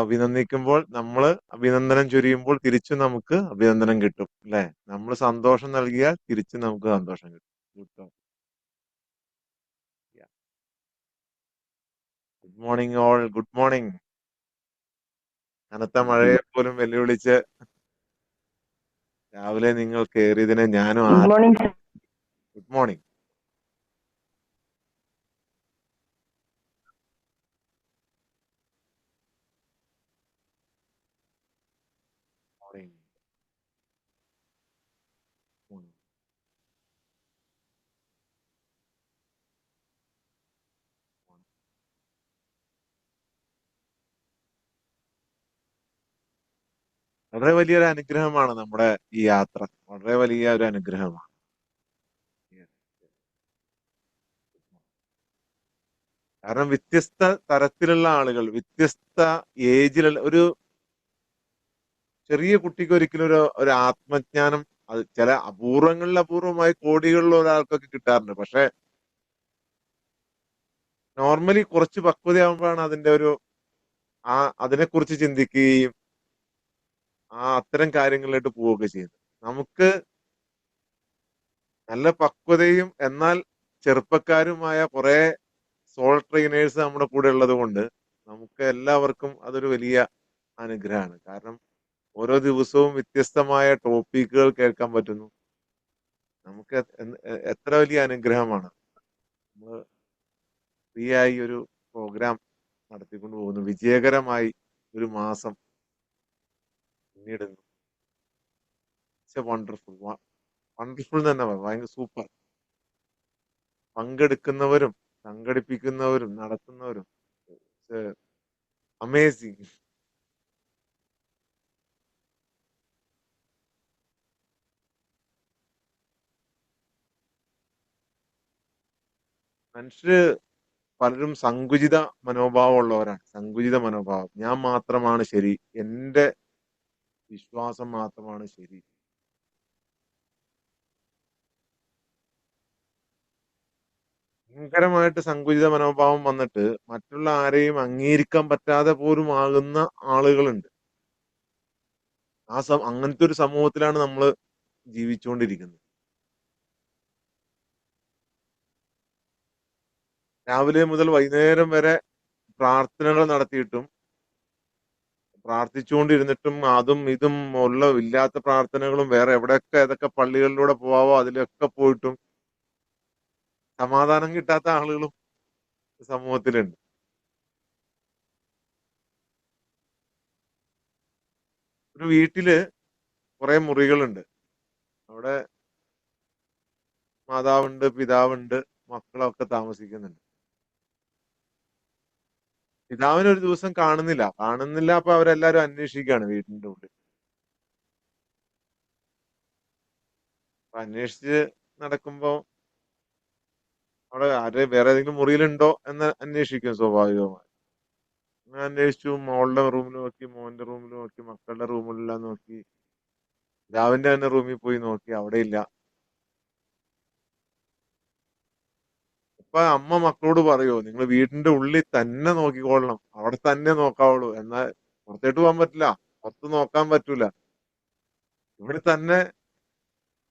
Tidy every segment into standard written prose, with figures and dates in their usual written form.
അഭിനന്ദിക്കുമ്പോൾ നമ്മള് അഭിനന്ദനം ചൊരിയുമ്പോൾ തിരിച്ചു നമുക്ക് അഭിനന്ദനം കിട്ടും അല്ലെ? നമ്മൾ സന്തോഷം നൽകിയാൽ തിരിച്ചു നമുക്ക് സന്തോഷം കിട്ടും. Good morning all, good morning. കനത്ത മഴയെ പോലും വെല്ലുവിളിച്ച് രാവിലെ നിങ്ങൾ കയറിയതിനെ ഞാനും good morning. Good morning. Morning. വളരെ വലിയൊരു അനുഗ്രഹമാണ് നമ്മുടെ ഈ യാത്ര. വളരെ വലിയ ഒരു അനുഗ്രഹമാണ്. കാരണം വ്യത്യസ്ത തരത്തിലുള്ള ആളുകൾ, വ്യത്യസ്ത ഏജിലുള്ള ഒരു ചെറിയ കുട്ടിക്ക് ഒരിക്കലും ഒരു ആത്മജ്ഞാനം അത് ചില അപൂർവങ്ങളിൽ അപൂർവമായി കോടികളിൽ ഒരാൾക്കൊക്കെ കിട്ടാറുണ്ട്. പക്ഷെ നോർമലി കുറച്ച് പക്വതയാകുമ്പോഴാണ് അതിന്റെ ഒരു അതിനെക്കുറിച്ച് ചിന്തിക്കുകയും അത്തരം കാര്യങ്ങളിലോട്ട് പോവുകയൊക്കെ ചെയ്യുന്നത്. നമുക്ക് നല്ല പക്വതയും എന്നാൽ ചെറുപ്പക്കാരുമായ കുറെ സോൾ ട്രെയിനേഴ്സ് നമ്മുടെ കൂടെ ഉള്ളത് കൊണ്ട് നമുക്ക് എല്ലാവർക്കും അതൊരു വലിയ അനുഗ്രഹമാണ്. കാരണം ഓരോ ദിവസവും വ്യത്യസ്തമായ ടോപ്പിക്കുകൾ കേൾക്കാൻ പറ്റുന്നു. നമുക്ക് എത്ര വലിയ അനുഗ്രഹമാണ്. നമ്മൾ ഫ്രീ ആയി ഒരു പ്രോഗ്രാം നടത്തിക്കൊണ്ട് പോകുന്നു. വിജയകരമായി ഒരു മാസം പിന്നിടുന്നു. വണ്ടർഫുൾ, വണ്ടർഫുൾ തന്നെ ഭയങ്കര സൂപ്പർ. പങ്കെടുക്കുന്നവരും സംഘടിപ്പിക്കുന്നവരും നടത്തുന്നവരും അമേസിങ്. മനുഷ്യര് പലരും സങ്കുചിത മനോഭാവമുള്ളവരാണ്. സങ്കുചിത മനോഭാവം. ഞാൻ മാത്രമാണ് ശരി, എന്റെ വിശ്വാസം മാത്രമാണ് ശരി. ഭയങ്കരമായിട്ട് സങ്കുചിത മനോഭാവം വന്നിട്ട് മറ്റുള്ള ആരെയും അംഗീകരിക്കാൻ പറ്റാതെ പോലും ആകുന്ന ആളുകളുണ്ട്. അങ്ങനത്തെ ഒരു സമൂഹത്തിലാണ് നമ്മൾ ജീവിച്ചുകൊണ്ടിരിക്കുന്നത്. രാവിലെ മുതൽ വൈകുന്നേരം വരെ പ്രാർത്ഥനകൾ നടത്തിയിട്ടും പ്രാർത്ഥിച്ചുകൊണ്ടിരുന്നിട്ടും അതും ഇതും ഇല്ലാത്ത പ്രാർത്ഥനകളും വേറെ എവിടെയൊക്കെ ഏതൊക്കെ പള്ളികളിലൂടെ പോവാവോ അതിലൊക്കെ പോയിട്ടും സമാധാനം കിട്ടാത്ത ആളുകളും സമൂഹത്തിലുണ്ട്. ഒരു വീട്ടില് കുറെ മുറികളുണ്ട്. അവിടെ മാതാവുണ്ട്, പിതാവുണ്ട്, മക്കളൊക്കെ താമസിക്കുന്നുണ്ട്. പിതാവിനെ ഒരു ദിവസം കാണുന്നില്ല. അപ്പൊ അവരെല്ലാരും അന്വേഷിക്കുകയാണ് വീടിന്റെ ഉള്ളിൽ. അപ്പൊ അന്വേഷിച്ച് നടക്കുമ്പോ അവിടെ വേറെ ഏതെങ്കിലും മുറിയിലുണ്ടോ എന്ന് അന്വേഷിക്കും സ്വാഭാവികമായി. അങ്ങനെ അന്വേഷിച്ചു. മോളുടെ റൂമിൽ നോക്കി, മോന്റെ റൂമിൽ നോക്കി, മക്കളുടെ റൂമിലെല്ലാം നോക്കി, പിതാവിന്റെ തന്നെ റൂമിൽ പോയി നോക്കി, അവിടെ ഇല്ല. അപ്പൊ അമ്മ മക്കളോട് പറയോ, നിങ്ങൾ വീടിന്റെ ഉള്ളിൽ തന്നെ നോക്കിക്കൊള്ളണം, അവിടെ തന്നെ നോക്കാവുള്ളൂ. എന്നാൽ പുറത്തേട്ട് പോകാൻ പറ്റില്ല, പുറത്ത് നോക്കാൻ പറ്റൂല, ഇവിടെ തന്നെ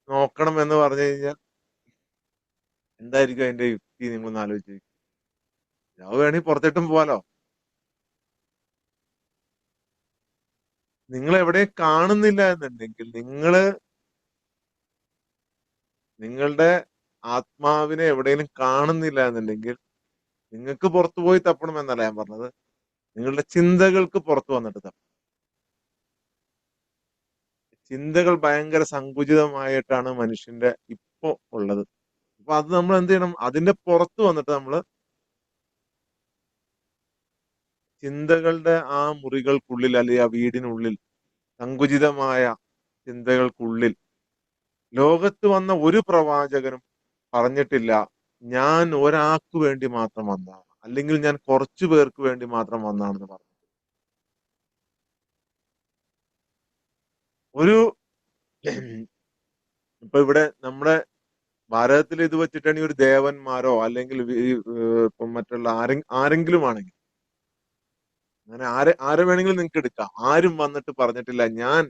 നോക്കണം എന്ന് പറഞ്ഞു കഴിഞ്ഞാൽ എന്തായിരിക്കും അതിന്റെ യുക്തി? നിങ്ങളൊന്ന് ആലോചിച്ച്. അത് വേണമെങ്കിൽ പുറത്തേട്ടും പോവാലോ. നിങ്ങൾ എവിടെ കാണുന്നില്ല എന്നുണ്ടെങ്കിൽ നിങ്ങളുടെ ആത്മാവിനെ എവിടെയെങ്കിലും കാണുന്നില്ല എന്നുണ്ടെങ്കിൽ നിങ്ങൾക്ക് പുറത്തു പോയി തപ്പണം എന്നല്ല ഞാൻ പറഞ്ഞത്. നിങ്ങളുടെ ചിന്തകൾക്ക് പുറത്തു വന്നിട്ട് തപ്പണം. ചിന്തകൾ ഭയങ്കര സങ്കുചിതമായിട്ടാണ് മനുഷ്യന്റെ ഇപ്പൊ ഉള്ളത്. അപ്പൊ അത് നമ്മൾ എന്ത് ചെയ്യണം? അതിന്റെ പുറത്ത് വന്നിട്ട് നമ്മള് ചിന്തകളുടെ ആ മുറികൾക്കുള്ളിൽ അല്ലെങ്കിൽ ആ വീടിനുള്ളിൽ സങ്കുചിതമായ ചിന്തകൾക്കുള്ളിൽ ലോകത്ത് വന്ന ഒരു പ്രവാചകനും പറഞ്ഞിട്ടില്ല ഞാൻ ഒരാൾക്ക് വേണ്ടി മാത്രം വന്നതാണ്, അല്ലെങ്കിൽ ഞാൻ കുറച്ചു പേർക്ക് വേണ്ടി മാത്രം വന്നാണെന്ന് പറഞ്ഞു. ഒരു ഇപ്പൊ ഇവിടെ നമ്മുടെ ഭാരതത്തിൽ ഇത് വെച്ചിട്ടാണെങ്കിൽ ഒരു ദേവന്മാരോ അല്ലെങ്കിൽ ഇപ്പം മറ്റുള്ള ആരെങ്കിലും ആണെങ്കിൽ അങ്ങനെ ആരെ വേണമെങ്കിലും നിങ്ങൾക്ക് എടുക്കാം. ആരും വന്നിട്ട് പറഞ്ഞിട്ടില്ല ഞാൻ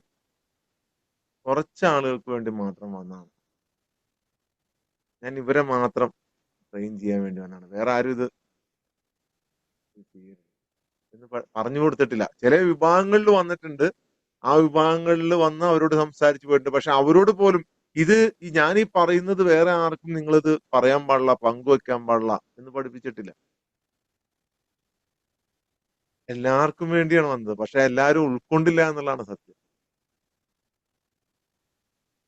കുറച്ച് ആളുകൾക്ക് വേണ്ടി മാത്രം വന്നതാണ്. ഞാൻ ഇവരെ മാത്രം ട്രെയിൻ ചെയ്യാൻ വേണ്ടി വന്നതാണ്. വേറെ ആരും ഇത് ചെയ്യരുത് എന്ന് പറഞ്ഞു കൊടുത്തിട്ടില്ല. ചില വിഭാഗങ്ങളിൽ വന്നിട്ടുണ്ട്. ആ വിഭാഗങ്ങളിൽ വന്ന് അവരോട് സംസാരിച്ചു പോയിട്ടുണ്ട്. പക്ഷെ അവരോട് പോലും ഇത് ഞാൻ ഈ പറയുന്നത് വേറെ ആർക്കും നിങ്ങളിത് പറയാൻ പാടില്ല, പങ്കുവെക്കാൻ പാടില്ല എന്ന് പഠിപ്പിച്ചിട്ടില്ല. എല്ലാവർക്കും വേണ്ടിയാണ് വന്നത്. പക്ഷെ എല്ലാവരും ഉൾക്കൊണ്ടില്ല എന്നുള്ളതാണ് സത്യം.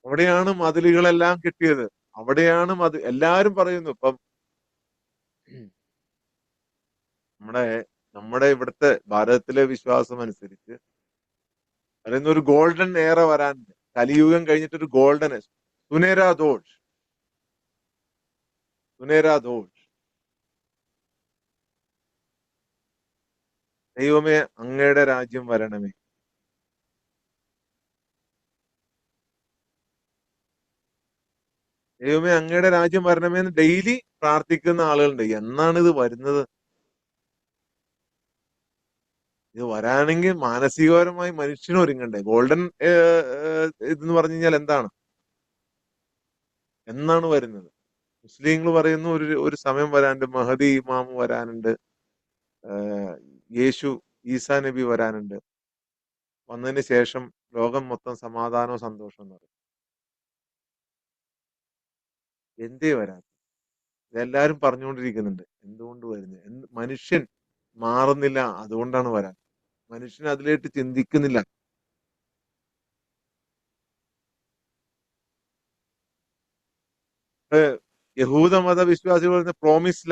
അവിടെയാണ് മതിലുകളെല്ലാം കിട്ടിയത്. അവിടെയാണ് എല്ലാരും പറയുന്നു ഇപ്പം നമ്മുടെ നമ്മുടെ ഇവിടുത്തെ ഭാരതത്തിലെ വിശ്വാസം അനുസരിച്ച് പറയുന്ന ഒരു ഗോൾഡൻ ഏറ വരാനുണ്ട്. കലിയുഗം കഴിഞ്ഞിട്ട് ഒരു ഗോൾഡൻ സുനേര ദോഷ് സുനേര ദോഷ് ദൈവമേ അങ്ങയുടെ രാജ്യം വരണമേ. ദൈവമേ അങ്ങയുടെ രാജ്യം വരണമേ എന്ന് ഡെയിലി പ്രാർത്ഥിക്കുന്ന ആളുകളുണ്ട്. എന്നാണ് ഇത് വരുന്നത്? ഇത് വരാണെങ്കിൽ മാനസികപരമായി മനുഷ്യന് ഒരുങ്ങണ്ടേ? ഗോൾഡൻ ഇതെന്ന് പറഞ്ഞു കഴിഞ്ഞാൽ എന്താണ്? എന്നാണ് വരുന്നത്? മുസ്ലിങ്ങൾ പറയുന്നു ഒരു സമയം വരാനുണ്ട്, മഹദി ഇമാം വരാനുണ്ട്, യേശു ഈസാ നബി വരാനുണ്ട്, വന്നതിന് ശേഷം ലോകം മൊത്തം സമാധാനവും സന്തോഷവും എന്ന് പറയും. എന്തേ വരാൻ? ഇതെല്ലാരും പറഞ്ഞുകൊണ്ടിരിക്കുന്നുണ്ട്. എന്തുകൊണ്ട് വരുന്നത്? മനുഷ്യൻ മാറുന്നില്ല, അതുകൊണ്ടാണ് വരാൻ. മനുഷ്യൻ അതിലേക്ക് ചിന്തിക്കുന്നില്ല. യഹൂദ മതവിശ്വാസികൾ പറയുന്ന പ്രോമിസ്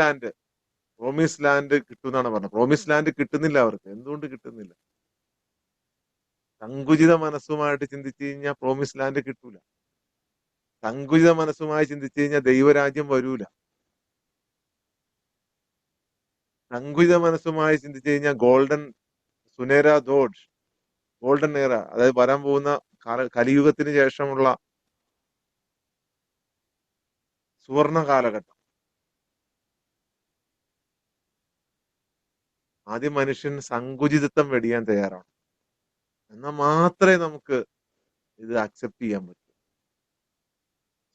ലാൻഡ് കിട്ടുമെന്നാണ് പറഞ്ഞത്. പ്രോമിസ് ലാൻഡ് കിട്ടുന്നില്ല അവർക്ക്. എന്തുകൊണ്ട് കിട്ടുന്നില്ല? സങ്കുചിത മനസ്സുമായിട്ട് ചിന്തിച്ചു കഴിഞ്ഞാൽ പ്രോമിസ് ലാൻഡ് കിട്ടൂല. സങ്കുചിത മനസ്സുമായി ചിന്തിച്ചു കഴിഞ്ഞാൽ ദൈവരാജ്യം വരൂല. സങ്കുചിത മനസ്സുമായി ചിന്തിച്ചു കഴിഞ്ഞാൽ സുനേര ദോഡ് ഗോൾഡൻ ഏറ, അതായത് വരാൻ പോകുന്ന കലിയുഗത്തിന് ശേഷമുള്ള സുവർണ കാലഘട്ടം. ആദ്യം മനുഷ്യൻ സങ്കുചിതത്വം വെടിയാൻ തയ്യാറാണ്. എന്നാൽ മാത്രമേ നമുക്ക് ഇത് അക്സെപ്റ്റ് ചെയ്യാൻ പറ്റൂ.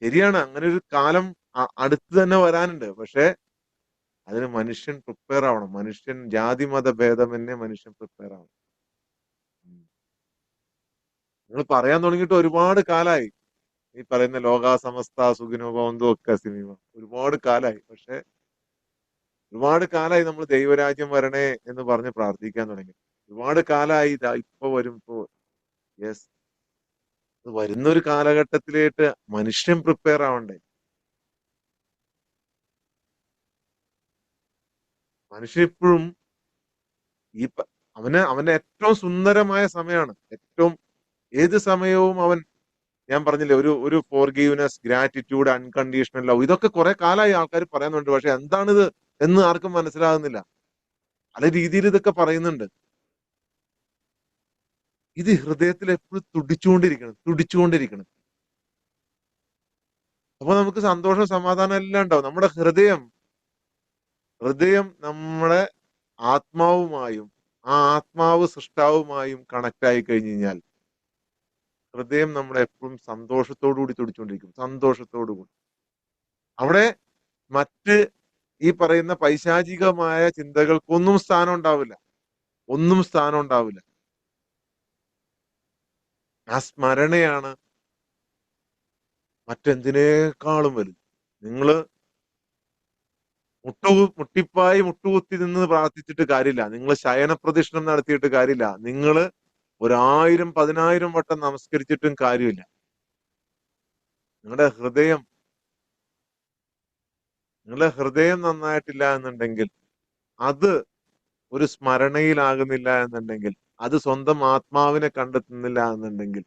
ശരിയാണ്, അങ്ങനെ ഒരു കാലം അടുത്ത് തന്നെ വരാനുണ്ട്. പക്ഷെ അതിന് മനുഷ്യൻ പ്രിപ്പയർ ആവണം. മനുഷ്യൻ ജാതി മത ഭേദമന്യേ മനുഷ്യൻ പ്രിപ്പയർ ആവണം. നിങ്ങൾ പറയാൻ തുടങ്ങിയിട്ട് ഒരുപാട് കാലായി. ഈ പറയുന്ന ലോകാസമസ്ത സുഖിനോ ഭവന്തു ഒക്കെ സിനിമ ഒരുപാട് കാലായി. പക്ഷെ ഒരുപാട് കാലായി നമ്മൾ ദൈവരാജ്യം വരണേ എന്ന് പറഞ്ഞ് പ്രാർത്ഥിക്കാൻ തുടങ്ങി. ഒരുപാട് കാലായി ഇപ്പൊ വരും. യെസ്, വരുന്ന ഒരു കാലഘട്ടത്തിലേക്ക് മനുഷ്യൻ പ്രിപ്പയർ ആവണ്ടേ? മനുഷ്യൻ ഇപ്പോഴും ഈ അവന്റെ ഏറ്റവും സുന്ദരമായ സമയമാണ്. ഏത് സമയവും ഞാൻ പറഞ്ഞില്ലേ, ഒരു ഫോർഗീവ്നെസ്, ഗ്രാറ്റിറ്റ്യൂഡ്, അൺകണ്ടീഷണൽ ലവ്, ഇതൊക്കെ കുറെ കാലമായി ആൾക്കാർ പറയുന്നുണ്ട്. പക്ഷെ എന്താണിത് എന്ന് ആർക്കും മനസ്സിലാകുന്നില്ല. പല രീതിയിൽ ഇതൊക്കെ പറയുന്നുണ്ട്. ഇത് ഹൃദയത്തിൽ എപ്പോഴും തുടിച്ചുകൊണ്ടിരിക്കണം. അപ്പൊ നമുക്ക് സന്തോഷം, സമാധാനം എല്ലാം ഉണ്ടാവും. നമ്മുടെ ഹൃദയം നമ്മുടെ ആത്മാവുമായും ആ ആത്മാവ് സൃഷ്ടാവുമായും കണക്ട് ആയി കഴിഞ്ഞു കഴിഞ്ഞാൽ ഹൃദയം നമ്മളെ എപ്പോഴും സന്തോഷത്തോടു കൂടി തുടിച്ചുകൊണ്ടിരിക്കും. സന്തോഷത്തോടു കൂടി. അവിടെ മറ്റ് ഈ പറയുന്ന പൈശാചികമായ ചിന്തകൾക്കൊന്നും സ്ഥാനം ഉണ്ടാവില്ല. ഒന്നും സ്ഥാനം ഉണ്ടാവില്ല. ആ സ്മരണയാണ് മറ്റെന്തിനേക്കാളും വലുത്. നിങ്ങള് മുട്ടുകുത്തി നിന്ന് പ്രാർത്ഥിച്ചിട്ട് കാര്യമില്ല. നിങ്ങൾ ശയന പ്രദക്ഷിണം നടത്തിയിട്ട് കാര്യമില്ല. നിങ്ങള് 1000 10,000 വട്ടം നമസ്കരിച്ചിട്ടും കാര്യമില്ല. നിങ്ങളുടെ ഹൃദയം നന്നായിട്ടില്ല എന്നുണ്ടെങ്കിൽ, അത് ഒരു സ്മരണയിലാകുന്നില്ല എന്നുണ്ടെങ്കിൽ, അത് സ്വന്തം ആത്മാവിനെ കണ്ടെത്തുന്നില്ല എന്നുണ്ടെങ്കിൽ,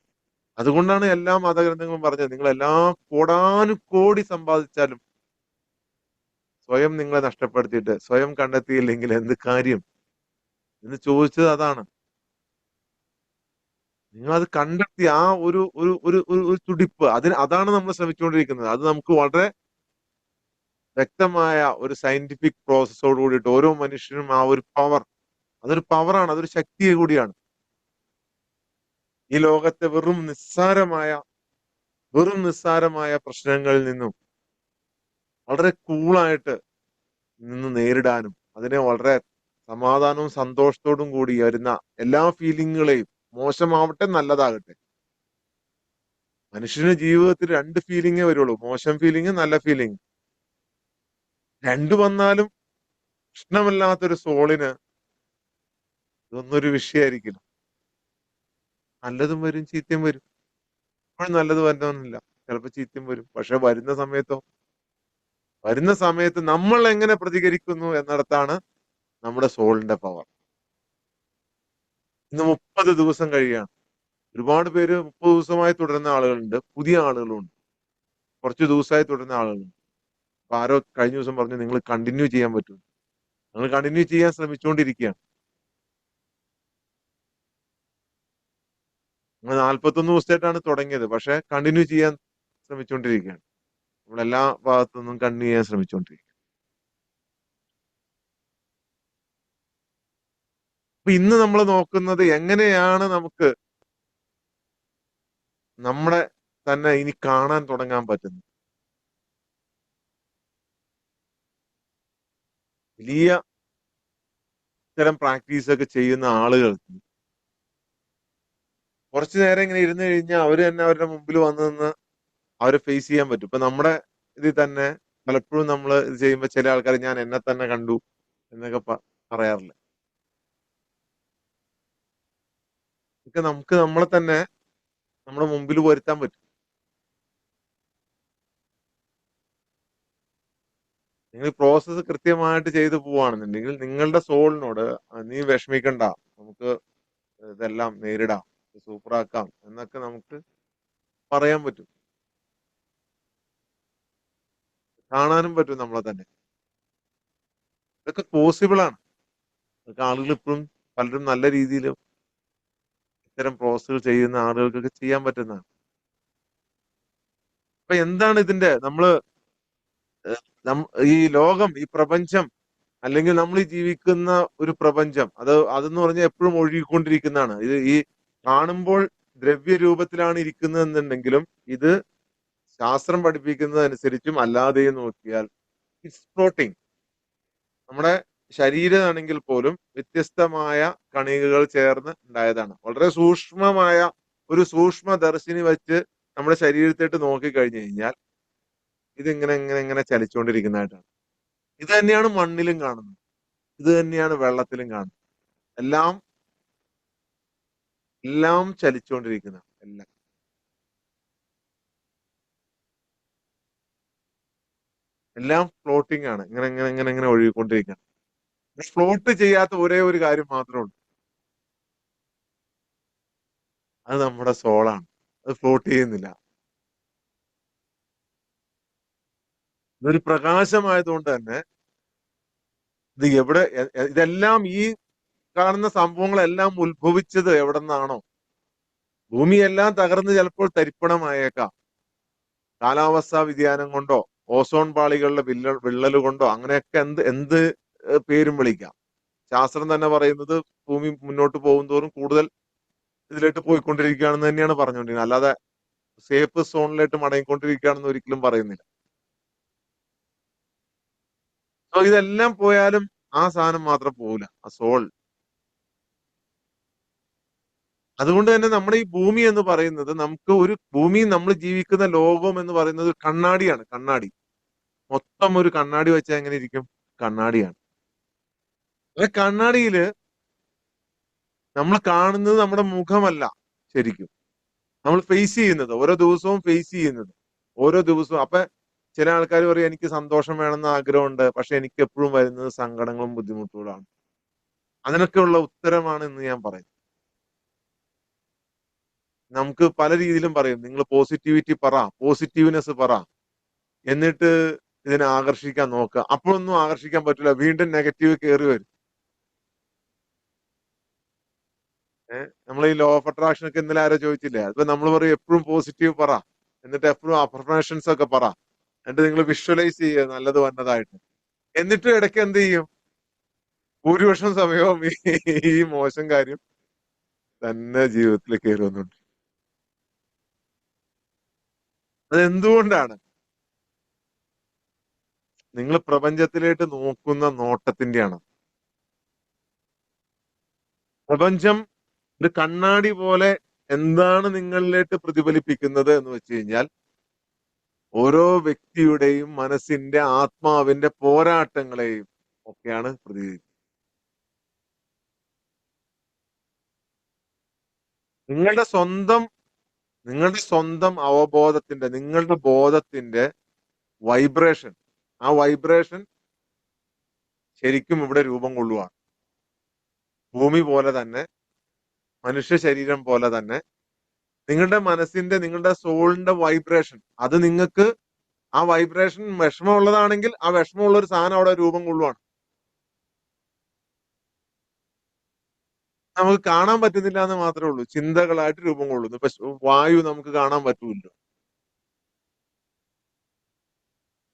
അതുകൊണ്ടാണ് എല്ലാ മതഗ്രന്ഥങ്ങളും പറഞ്ഞത്, നിങ്ങൾ എല്ലാ കോടാനുകോടി സമ്പാദിച്ചാലും സ്വയം നിങ്ങളെ നഷ്ടപ്പെടുത്തിയിട്ട് സ്വയം കണ്ടെത്തിയില്ലെങ്കിൽ എന്ത് കാര്യം എന്ന് ചോദിച്ചത് അതാണ്. നിങ്ങൾ അത് കണ്ടെത്തി ആ ഒരു ഒരു ഒരു ഒരു തുടിപ്പ്, അതാണ് നമ്മൾ ശ്രമിച്ചുകൊണ്ടിരിക്കുന്നത്. അത് നമുക്ക് വളരെ വ്യക്തമായ ഒരു സയന്റിഫിക് പ്രോസസ്സോട് കൂടിയിട്ട് ഓരോ മനുഷ്യനും ആ ഒരു പവർ അതൊരു പവറാണ്, അതൊരു ശക്തിയെ കൂടിയാണ്. ഈ ലോകത്തെ വെറും നിസ്സാരമായ പ്രശ്നങ്ങളിൽ നിന്നും വളരെ കൂളായിട്ട് നിന്ന് നേരിടാനും അതിനെ വളരെ സമാധാനവും സന്തോഷത്തോടും കൂടി വരുന്ന എല്ലാ ഫീലിങ്ങുകളെയും, മോശമാവട്ടെ നല്ലതാകട്ടെ, മനുഷ്യന് ജീവിതത്തിൽ രണ്ട് ഫീലിംഗേ വരുള്ളൂ, മോശം ഫീലിംഗ്, നല്ല ഫീലിംഗ്. രണ്ടു വന്നാലും പ്രശ്നമില്ലാത്തൊരു സോളിന് ഇതൊന്നും ഒരു വിഷയമായിരിക്കില്ല. നല്ലതും വരും ചീത്തയും വരും. എപ്പോഴും നല്ലത് വരണമെന്നില്ല, ചിലപ്പോൾ ചീത്തയും വരും. പക്ഷെ വരുന്ന സമയത്ത് നമ്മൾ എങ്ങനെ പ്രതികരിക്കുന്നു എന്നിടത്താണ് നമ്മുടെ സോളിന്റെ പവർ. ഇന്ന് 30 ദിവസം കഴിയാണ്. ഒരുപാട് പേര് 30 ദിവസമായി തുടരുന്ന ആളുകളുണ്ട്, പുതിയ ആളുകളുണ്ട്, കുറച്ച് ദിവസമായി തുടരുന്ന ആളുകളുണ്ട്. അപ്പൊ ആരോ കഴിഞ്ഞ ദിവസം പറഞ്ഞു നിങ്ങൾ കണ്ടിന്യൂ ചെയ്യാൻ പറ്റും. നിങ്ങൾ കണ്ടിന്യൂ ചെയ്യാൻ ശ്രമിച്ചുകൊണ്ടിരിക്കുകയാണ്. നമ്മൾ 41 ദിവസമായിട്ടാണ് തുടങ്ങിയത്, പക്ഷെ കണ്ടിന്യൂ ചെയ്യാൻ ശ്രമിച്ചുകൊണ്ടിരിക്കുകയാണ്. നമ്മളെല്ലാ ഭാഗത്തു നിന്നും കണ്ടിന്യൂ ചെയ്യാൻ ശ്രമിച്ചുകൊണ്ടിരിക്കുക. അപ്പൊ ഇന്ന് നമ്മൾ നോക്കുന്നത് എങ്ങനെയാണ് നമുക്ക് നമ്മളെ തന്നെ ഇനി കാണാൻ തുടങ്ങാൻ പറ്റുന്നത്. വലിയ ഇത്തരം പ്രാക്ടീസ് ഒക്കെ ചെയ്യുന്ന ആളുകൾക്ക് കുറച്ചു നേരം ഇങ്ങനെ ഇരുന്ന് കഴിഞ്ഞാൽ അവര് തന്നെ അവരുടെ മുമ്പിൽ വന്നു നിന്ന് അവരെ ഫേസ് ചെയ്യാൻ പറ്റും. ഇപ്പൊ നമ്മുടെ ഇതിൽ തന്നെ പലപ്പോഴും നമ്മൾ ഇത് ചെയ്യുമ്പോൾ ചില ആൾക്കാർ ഞാൻ എന്നെ തന്നെ കണ്ടു എന്നൊക്കെ പറയാറില്ല. ഇതൊക്കെ നമുക്ക് നമ്മളെ തന്നെ നമ്മുടെ മുമ്പിൽ വരുത്താൻ പറ്റും. നിങ്ങൾ പ്രോസസ്സ് കൃത്യമായിട്ട് ചെയ്തു പോവാണെന്നുണ്ടെങ്കിൽ നിങ്ങളുടെ സോളിനോട് നീ വിഷമിക്കണ്ട, നമുക്ക് ഇതെല്ലാം നേരിടാം, സൂപ്പറാക്കാം എന്നൊക്കെ നമുക്ക് പറയാൻ പറ്റും, കാണാനും പറ്റും നമ്മളെ തന്നെ. ഇതൊക്കെ പോസിബിൾ ആണ്. ഇതൊക്കെ ആളുകൾ ഇപ്പോഴും പലരും നല്ല രീതിയിൽ ഇത്തരം പ്രോസസ്സുകൾ ചെയ്യുന്ന ആളുകൾക്കൊക്കെ ചെയ്യാൻ പറ്റുന്നതാണ്. അപ്പൊ എന്താണ് ഇതിന്റെ നമ്മള് ഈ ലോകം, ഈ പ്രപഞ്ചം, അല്ലെങ്കിൽ നമ്മൾ ഈ ജീവിക്കുന്ന ഒരു പ്രപഞ്ചം, അതെന്ന് പറഞ്ഞാൽ എപ്പോഴും ഒഴുകിക്കൊണ്ടിരിക്കുന്നതാണ്. ഇത് ഈ കാണുമ്പോൾ ദ്രവ്യ രൂപത്തിലാണ് ഇരിക്കുന്നതെന്നുണ്ടെങ്കിലും ഇത് ശാസ്ത്രം പഠിപ്പിക്കുന്നതനുസരിച്ചും അല്ലാതെയും നോക്കിയാൽ ഇറ്റ്സ് ഫ്ലോട്ടിങ്. നമ്മുടെ ശരീരമാണെങ്കിൽ പോലും വ്യത്യസ്തമായ കണികകൾ ചേർന്ന് ഉണ്ടായതാണ്. വളരെ സൂക്ഷ്മമായ ഒരു സൂക്ഷ്മദർശിനി വെച്ച് നമ്മുടെ ശരീരത്തിട്ട് നോക്കി കഴിഞ്ഞു കഴിഞ്ഞാൽ ഇതിങ്ങനെ ഇങ്ങനെ ഇങ്ങനെ ചലിച്ചുകൊണ്ടിരിക്കുന്നതായിട്ടാണ്. ഇത് തന്നെയാണ് മണ്ണിലും കാണുന്നത്, ഇത് തന്നെയാണ് വെള്ളത്തിലും കാണുന്നത്. എല്ലാം എല്ലാം ചലിച്ചുകൊണ്ടിരിക്കുന്നതാണ്. എല്ലാം ഫ്ലോട്ടിംഗ് ആണ്, ഇങ്ങനെ ഇങ്ങനെ ഇങ്ങനെ ഇങ്ങനെ ഒഴുകിക്കൊണ്ടിരിക്കുകയാണ്. ഫ്ലോട്ട് ചെയ്യാത്ത ഒരേ ഒരു കാര്യം മാത്രമേ ഉള്ളൂ, അത് നമ്മുടെ സോളാണ്. അത് ഫ്ലോട്ട് ചെയ്യുന്നില്ല. ഇതൊരു പ്രകാശമായതുകൊണ്ട് തന്നെ ഇത് ഇതെല്ലാം ഈ കാണുന്ന സംഭവങ്ങളെല്ലാം ഉത്ഭവിച്ചത് എവിടെ നിന്നാണോ, ഭൂമിയെല്ലാം തകർന്ന് ചിലപ്പോൾ തരിപ്പണമായേക്കാം. കാലാവസ്ഥാ വ്യതിയാനം കൊണ്ടോ ഓസോൺ പാളികളുടെ വിള്ളൽ കൊണ്ടോ അങ്ങനെയൊക്കെ എന്ത് എന്ത് പേരും വിളിക്കാം. ശാസ്ത്രം തന്നെ പറയുന്നത് ഭൂമി മുന്നോട്ട് പോകും തോറും കൂടുതൽ ഇതിലേക്ക് പോയിക്കൊണ്ടിരിക്കുകയാണെന്ന് തന്നെയാണ് പറഞ്ഞുകൊണ്ടിരിക്കുന്നത്. അല്ലാതെ സേഫ് സോണിലേക്ക് മടങ്ങിക്കൊണ്ടിരിക്കുകയാണെന്ന് ഒരിക്കലും പറയുന്നില്ല. സോ ഇതെല്ലാം പോയാലും ആ സാധനം മാത്രം പോകില്ല, ആ സോൾ. അതുകൊണ്ട് തന്നെ നമ്മുടെ ഈ ഭൂമി എന്ന് പറയുന്നത്, നമുക്ക് ഒരു ഭൂമി, നമ്മൾ ജീവിക്കുന്ന ലോകം എന്ന് പറയുന്നത് ഒരു കണ്ണാടിയാണ്. കണ്ണാടി മൊത്തം ഒരു കണ്ണാടി വെച്ചാൽ എങ്ങനെ ഇരിക്കും? കണ്ണാടിയാണ്. ആ കണ്ണാടിയില് നമ്മൾ കാണുന്നത് നമ്മുടെ മുഖമല്ല ശരിക്കും, നമ്മൾ ഫേസ് ചെയ്യുന്നത്, ഓരോ ദിവസവും ഫേസ് ചെയ്യുന്നത്, ഓരോ ദിവസവും. അപ്പൊ ചില ആൾക്കാർ പറയും എനിക്ക് സന്തോഷം വേണമെന്ന് ആഗ്രഹമുണ്ട്, പക്ഷെ എനിക്ക് എപ്പോഴും വരുന്നത് സങ്കടങ്ങളും ബുദ്ധിമുട്ടുകളാണ്. അതിനൊക്കെയുള്ള ഉത്തരമാണ് ഇന്ന് ഞാൻ പറയുന്നത്. നമുക്ക് പല രീതിയിലും പറയും, നിങ്ങൾ പോസിറ്റിവിറ്റി പറ, പോസിറ്റീവ്നെസ് പറ, എന്നിട്ട് ഇതിനെ ആകർഷിക്കാൻ നോക്കുക. അപ്പോഴൊന്നും ആകർഷിക്കാൻ പറ്റില്ല, വീണ്ടും നെഗറ്റീവ് കയറി വരും. നമ്മൾ ഈ ലോ ഓഫ് അട്രാക്ഷൻ ഒക്കെ ഇന്നലെ ആരോ ചോദിച്ചില്ലേ, അപ്പൊ നമ്മൾ പറയും എപ്പോഴും പോസിറ്റീവ് പറ, എന്നിട്ട് എപ്പോഴും അഫർമേഷൻസ് ഒക്കെ പറ, എന്നിട്ട് നിങ്ങൾ വിഷ്വലൈസ് ചെയ്യുക നല്ലത് വന്നതായിട്ട്. എന്നിട്ട് ഇടയ്ക്ക് എന്ത് ചെയ്യും? ഭൂരിപക്ഷം സമയവും ഈ മോശം കാര്യം തന്നെ ജീവിതത്തിൽ കയറി വന്നുണ്ട്. അതെന്തുകൊണ്ടാണ്? നിങ്ങൾ പ്രപഞ്ചത്തിലേക്ക് നോക്കുന്ന നോട്ടത്തിന്റെയാണ്. പ്രപഞ്ചം ഒരു കണ്ണാടി പോലെ എന്താണ് നിങ്ങളിലേക്ക് പ്രതിഫലിപ്പിക്കുന്നത് എന്ന് വെച്ച് കഴിഞ്ഞാൽ ഓരോ വ്യക്തിയുടെയും മനസ്സിന്റെ ആത്മാവിന്റെ പോരാട്ടങ്ങളെയും ഒക്കെയാണ് പ്രതിനിധി. നിങ്ങളുടെ സ്വന്തം നിങ്ങളുടെ സ്വന്തം അവബോധത്തിന്റെ നിങ്ങളുടെ ബോധത്തിന്റെ വൈബ്രേഷൻ, ആ വൈബ്രേഷൻ ശരിക്കും ഇവിടെ രൂപം കൊള്ളുകയാണ്. ഭൂമി പോലെ തന്നെ, മനുഷ്യ ശരീരം പോലെ തന്നെ നിങ്ങളുടെ മനസ്സിന്റെ നിങ്ങളുടെ സോളിന്റെ വൈബ്രേഷൻ, അത് നിങ്ങൾക്ക് ആ വൈബ്രേഷൻ വിഷമമുള്ളതാണെങ്കിൽ ആ വിഷമമുള്ള ഒരു സാധനം അവിടെ രൂപം കൊള്ളുവാണ്. നമുക്ക് കാണാൻ പറ്റുന്നില്ല എന്ന് മാത്രമേ ഉള്ളൂ. ചിന്തകളായിട്ട് രൂപം കൊള്ളുന്നു. ഇപ്പൊ വായു നമുക്ക് കാണാൻ പറ്റൂല്ലോ.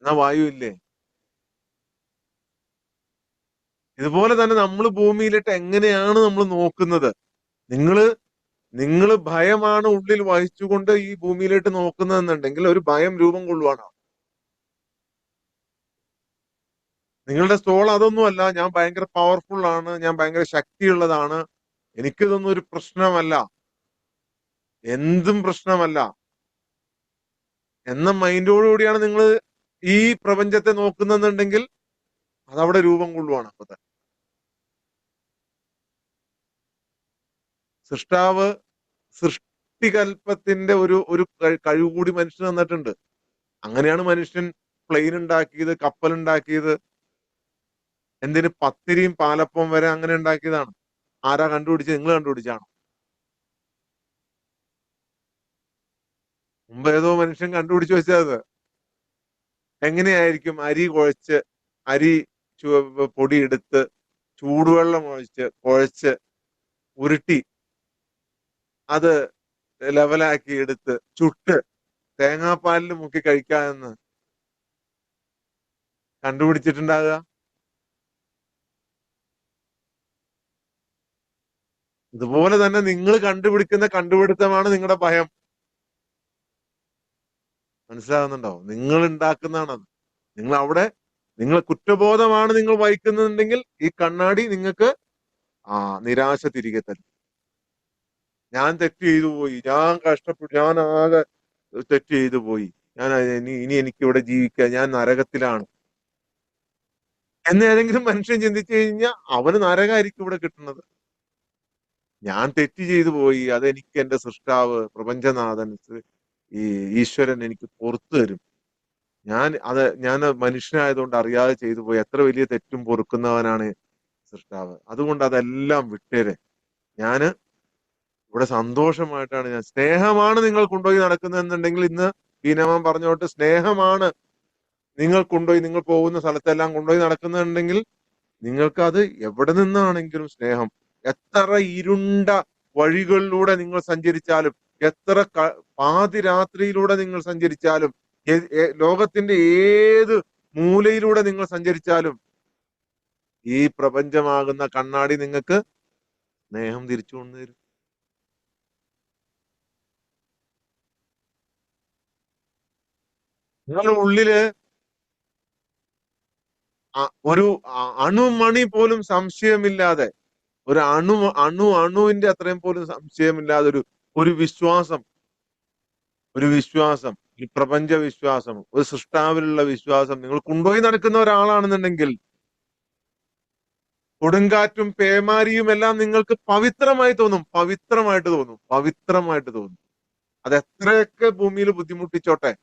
എന്നാ വായു ഇല്ലേ? ഇതുപോലെ തന്നെ നമ്മൾ ഭൂമിയിലിട്ട് എങ്ങനെയാണ് നമ്മൾ നോക്കുന്നത്? നിങ്ങള് നിങ്ങള് ഭയമാണ് ഉള്ളിൽ വഹിച്ചുകൊണ്ട് ഈ ഭൂമിയിലേക്ക് നോക്കുന്നതെന്നുണ്ടെങ്കിൽ ഒരു ഭയം രൂപം കൊള്ളുവാണ്. നിങ്ങളുടെ സോൾ അതൊന്നുമല്ല. ഞാൻ ഭയങ്കര പവർഫുൾ ആണ്, ഞാൻ ഭയങ്കര ശക്തിയുള്ളതാണ്, എനിക്കിതൊന്നും ഒരു പ്രശ്നമല്ല, എന്തും പ്രശ്നമല്ല എന്ന മൈൻഡോടുകൂടിയാണ് നിങ്ങൾ ഈ പ്രപഞ്ചത്തെ നോക്കുന്നെന്നുണ്ടെങ്കിൽ അതവിടെ രൂപം കൊള്ളുവാണ്. അപ്പൊ തന്നെ സൃഷ്ടാവ് സൃഷ്ടികൽപ്പത്തിന്റെ ഒരു ഒരു കഴിവ് കൂടി മനുഷ്യന് തന്നിട്ടുണ്ട്. അങ്ങനെയാണ് മനുഷ്യൻ പ്ലെയിൻ ഉണ്ടാക്കിയത്, കപ്പൽ ഉണ്ടാക്കിയത്, എന്തിന് പത്തിരിയും പാലപ്പവും വരെ അങ്ങനെ ഉണ്ടാക്കിയതാണ്. ആരാ കണ്ടുപിടിച്ചത്? നിങ്ങൾ കണ്ടുപിടിച്ചാണ്. മുമ്പ് ഏതോ മനുഷ്യൻ കണ്ടുപിടിച്ചു വെച്ചത്. എങ്ങനെയായിരിക്കും അരി കുഴച്ച് അരി പൊടിയെടുത്ത് ചൂടുവെള്ളം ഒഴിച്ച് കുഴച്ച് ഉരുട്ടി അത് ലെവലാക്കി എടുത്ത് ചുട്ട് തേങ്ങാപ്പാലിൽ മുക്കി കഴിക്കാമെന്ന് കണ്ടുപിടിച്ചിട്ടുണ്ടാകുക? ഇതുപോലെ തന്നെ നിങ്ങൾ കണ്ടുപിടിക്കുന്ന കണ്ടുപിടുത്തമാണ് നിങ്ങളുടെ ഭയം. മനസ്സിലാകുന്നുണ്ടോ? നിങ്ങൾ ഉണ്ടാക്കുന്നതാണത്. നിങ്ങൾ അവിടെ നിങ്ങൾ കുറ്റബോധമാണ് നിങ്ങൾ വഹിക്കുന്നുണ്ടെങ്കിൽ ഈ കണ്ണാടി നിങ്ങൾക്ക് നിരാശ തിരികെ തരും. ഞാൻ തെറ്റ് ചെയ്തു പോയി, ഞാൻ കഷ്ടപ്പെട്ടു, ഞാൻ ആകെ തെറ്റ് ചെയ്തു പോയി, ഞാൻ ഇനി ഇനി എനിക്ക് ഇവിടെ ജീവിക്കാൻ, ഞാൻ നരകത്തിലാണ് എന്ന് ഏതെങ്കിലും മനുഷ്യൻ ചിന്തിച്ചു കഴിഞ്ഞാൽ അവന് നരകമായിരിക്കും ഇവിടെ കിട്ടുന്നത്. ഞാൻ തെറ്റ് ചെയ്തു പോയി, അതെനിക്ക് എന്റെ സൃഷ്ടാവ് പ്രപഞ്ചനാഥൻ ഈ ഈശ്വരൻ എനിക്ക് പുറത്തു തരും. ഞാൻ മനുഷ്യനായതുകൊണ്ട് അറിയാതെ ചെയ്തു പോയി, എത്ര വലിയ തെറ്റും പൊറുക്കുന്നവനാണ് സൃഷ്ടാവ്. അതുകൊണ്ട് അതെല്ലാം വിട്ടേരെ. ഞാന് ഇവിടെ സന്തോഷമായിട്ടാണ്, ഞാൻ സ്നേഹമാണ് നിങ്ങൾ കൊണ്ടുപോയി നടക്കുന്നതെന്നുണ്ടെങ്കിൽ ഇന്ന് ബീനമാൻ പറഞ്ഞോട്ട് സ്നേഹമാണ് നിങ്ങൾ കൊണ്ടുപോയി നിങ്ങൾ പോകുന്ന സ്ഥലത്തെല്ലാം കൊണ്ടുപോയി നടക്കുന്നുണ്ടെങ്കിൽ നിങ്ങൾക്ക് അത് എവിടെ നിന്നാണെങ്കിലും സ്നേഹം. എത്ര ഇരുണ്ട വഴികളിലൂടെ നിങ്ങൾ സഞ്ചരിച്ചാലും, എത്ര പാതിരാത്രിയിലൂടെ നിങ്ങൾ സഞ്ചരിച്ചാലും, ലോകത്തിന്റെ ഏത് മൂലയിലൂടെ നിങ്ങൾ സഞ്ചരിച്ചാലും ഈ പ്രപഞ്ചമാകുന്ന കണ്ണാടി നിങ്ങൾക്ക് സ്നേഹം തിരിച്ചു കൊണ്ടുവരും. നിങ്ങളുടെ ഉള്ളില് ഒരു അണുമണി പോലും സംശയമില്ലാതെ, ഒരു അണുവിന്റെ അത്രയും പോലും സംശയമില്ലാതെ ഒരു വിശ്വാസം, ഈ പ്രപഞ്ച വിശ്വാസം, ഒരു സൃഷ്ടാവിലുള്ള വിശ്വാസം നിങ്ങൾ കൊണ്ടുപോയി നടക്കുന്ന ഒരാളാണെന്നുണ്ടെങ്കിൽ കൊടുങ്കാറ്റും പേമാരിയും എല്ലാം നിങ്ങൾക്ക് പവിത്രമായി തോന്നും. പവിത്രമായിട്ട് തോന്നും. അത് എത്രയൊക്കെ ഭൂമിയിൽ ബുദ്ധിമുട്ടിച്ചോട്ടെ,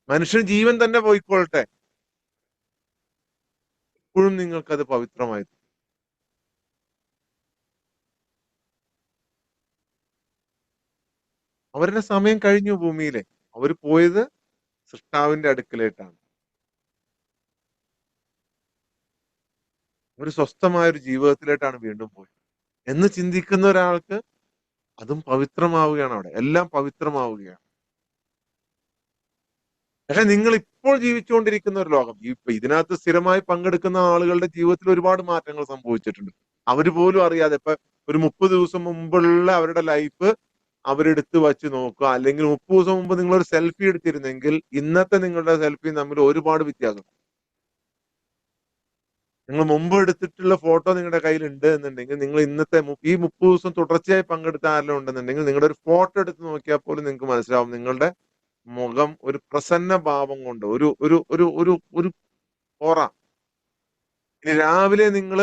മനുഷ്യൻ ജീവൻ തന്നെ പോയിക്കൊള്ളട്ടെ, ഇപ്പോഴും നിങ്ങൾക്കത് പവിത്രമായി തോന്നും. അവരുടെ സമയം കഴിഞ്ഞു ഭൂമിയിലെ. അവര് പോയത് സൃഷ്ടാവിന്റെ അടുക്കലേട്ടാണ്. ഒരു സ്വസ്ഥമായ ഒരു ജീവിതത്തിലേട്ടാണ് വീണ്ടും പോയത് എന്ന് ചിന്തിക്കുന്ന ഒരാൾക്ക് അതും പവിത്രമാവുകയാണ്. അവിടെ എല്ലാം പവിത്രമാവുകയാണ്. പക്ഷെ നിങ്ങൾ ഇപ്പോൾ ജീവിച്ചുകൊണ്ടിരിക്കുന്ന ഒരു ലോകം, ഇപ്പൊ ഇതിനകത്ത് സ്ഥിരമായി പങ്കെടുക്കുന്ന ആളുകളുടെ ജീവിതത്തിൽ ഒരുപാട് മാറ്റങ്ങൾ സംഭവിച്ചിട്ടുണ്ട്. അവര് പോലും അറിയാതെ ഇപ്പൊ ഒരു 30 ദിവസം മുമ്പുള്ള അവരുടെ ലൈഫ് അവരെടുത്ത് വച്ച് നോക്കുക. അല്ലെങ്കിൽ 30 ദിവസം മുമ്പ് നിങ്ങളൊരു സെൽഫി എടുത്തിരുന്നെങ്കിൽ ഇന്നത്തെ നിങ്ങളുടെ സെൽഫിയും തമ്മിൽ ഒരുപാട് വ്യത്യാസം. നിങ്ങൾ മുമ്പ് എടുത്തിട്ടുള്ള ഫോട്ടോ നിങ്ങളുടെ കയ്യിൽ ഉണ്ട് എന്നുണ്ടെങ്കിൽ നിങ്ങൾ ഇന്നത്തെ ഈ 30 ദിവസം തുടർച്ചയായി പങ്കെടുത്ത ആരെല്ലാം ഉണ്ടെന്നുണ്ടെങ്കിൽ നിങ്ങളുടെ ഒരു ഫോട്ടോ എടുത്ത് നോക്കിയാൽ പോലും നിങ്ങൾക്ക് മനസ്സിലാവും നിങ്ങളുടെ മുഖം ഒരു പ്രസന്ന ഭാവം കൊണ്ട് ഒരു ഒരു ഒരു ഒരു ഒരു ഓറ. ഇനി രാവിലെ നിങ്ങൾ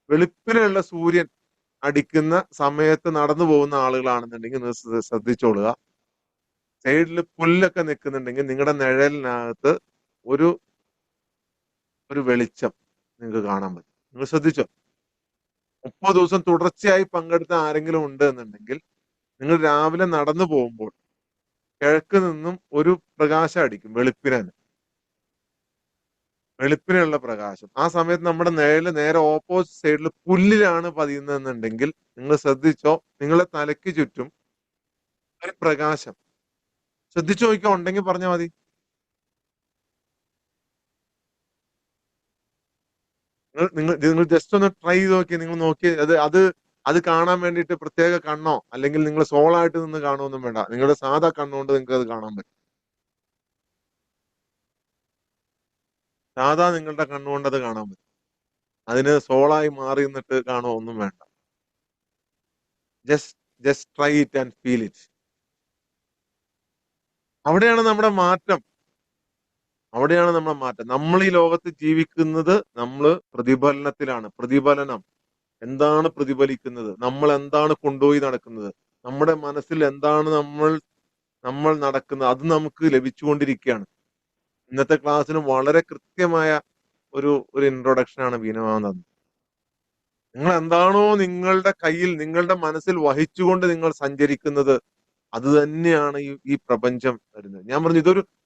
വെളുപ്പിനുള്ള സൂര്യൻ അടിക്കുന്ന സമയത്ത് നടന്നു പോകുന്ന ആളുകളാണെന്നുണ്ടെങ്കിൽ നിങ്ങൾ ശ്രദ്ധിച്ചോളുക. സൈഡിൽ പുല്ലൊക്കെ നിൽക്കുന്നുണ്ടെങ്കിൽ നിങ്ങളുടെ നിഴലിനകത്ത് ഒരു ഒരു വെളിച്ചം നിങ്ങൾക്ക് കാണാൻ പറ്റും. നിങ്ങൾ ശ്രദ്ധിച്ചോ? 30 ദിവസം തുടർച്ചയായി പങ്കെടുത്ത ആരെങ്കിലും ഉണ്ട് എന്നുണ്ടെങ്കിൽ നിങ്ങൾ രാവിലെ നടന്നു പോകുമ്പോൾ കിഴക്ക് നിന്നും ഒരു പ്രകാശം അടിക്കും, വെളുപ്പിനുള്ള പ്രകാശം. ആ സമയത്ത് നമ്മുടെ നിഴല് നേരെ ഓപ്പോസിറ്റ് സൈഡിൽ പുല്ലിലാണ് പതിയുന്നതെന്നുണ്ടെങ്കിൽ നിങ്ങൾ ശ്രദ്ധിച്ചോ, നിങ്ങളുടെ തലയ്ക്ക് ചുറ്റും ഒരു പ്രകാശം. ശ്രദ്ധിച്ചു നോക്കിയോ, ഉണ്ടെങ്കിൽ പറഞ്ഞാൽ മതി. നിങ്ങൾ ജസ്റ്റ് ഒന്ന് ട്രൈ ചെയ്ത് നോക്കി. നിങ്ങൾ നോക്കി അത് അത് അത് കാണാൻ വേണ്ടിയിട്ട് പ്രത്യേക കണ്ണോ അല്ലെങ്കിൽ നിങ്ങൾ സോളായിട്ട് നിന്ന് കാണുമൊന്നും വേണ്ട. നിങ്ങളുടെ സാധാ കണ്ണുകൊണ്ട് നിങ്ങൾക്ക് അത് കാണാൻ പറ്റും. സാധാ നിങ്ങളുടെ കണ്ണുകൊണ്ട് അത് കാണാൻ പറ്റും. അതിന് സോളായി മാറി നിന്നിട്ട് കാണുമോ ഒന്നും വേണ്ട. Just just try it and feel it. അവിടെയാണ് നമ്മുടെ മാറ്റം. അവിടെയാണ് നമ്മുടെ മാറ്റം. നമ്മൾ ഈ ലോകത്ത് ജീവിക്കുന്നത് നമ്മൾ പ്രതിഫലനത്തിലാണ്. പ്രതിഫലനം എന്താണ് പ്രതിഫലിക്കുന്നത്? നമ്മൾ എന്താണ് കൊണ്ടുപോയി നടക്കുന്നത്? നമ്മുടെ മനസ്സിൽ എന്താണ് നമ്മൾ നമ്മൾ നടക്കുന്നത്? അത് നമുക്ക് ലഭിച്ചുകൊണ്ടിരിക്കുകയാണ്. ഇന്നത്തെ ക്ലാസ്സിന് വളരെ കൃത്യമായ ഒരു ഒരു ഇൻട്രൊഡക്ഷൻ ആണ് ബീനമാം തന്നത്. നിങ്ങൾ എന്താണോ നിങ്ങളുടെ കയ്യിൽ നിങ്ങളുടെ മനസ്സിൽ വഹിച്ചുകൊണ്ട് നിങ്ങൾ സഞ്ചരിക്കുന്നത് അത് തന്നെയാണ് ഈ പ്രപഞ്ചം വരുന്നത്. ഞാൻ പറഞ്ഞു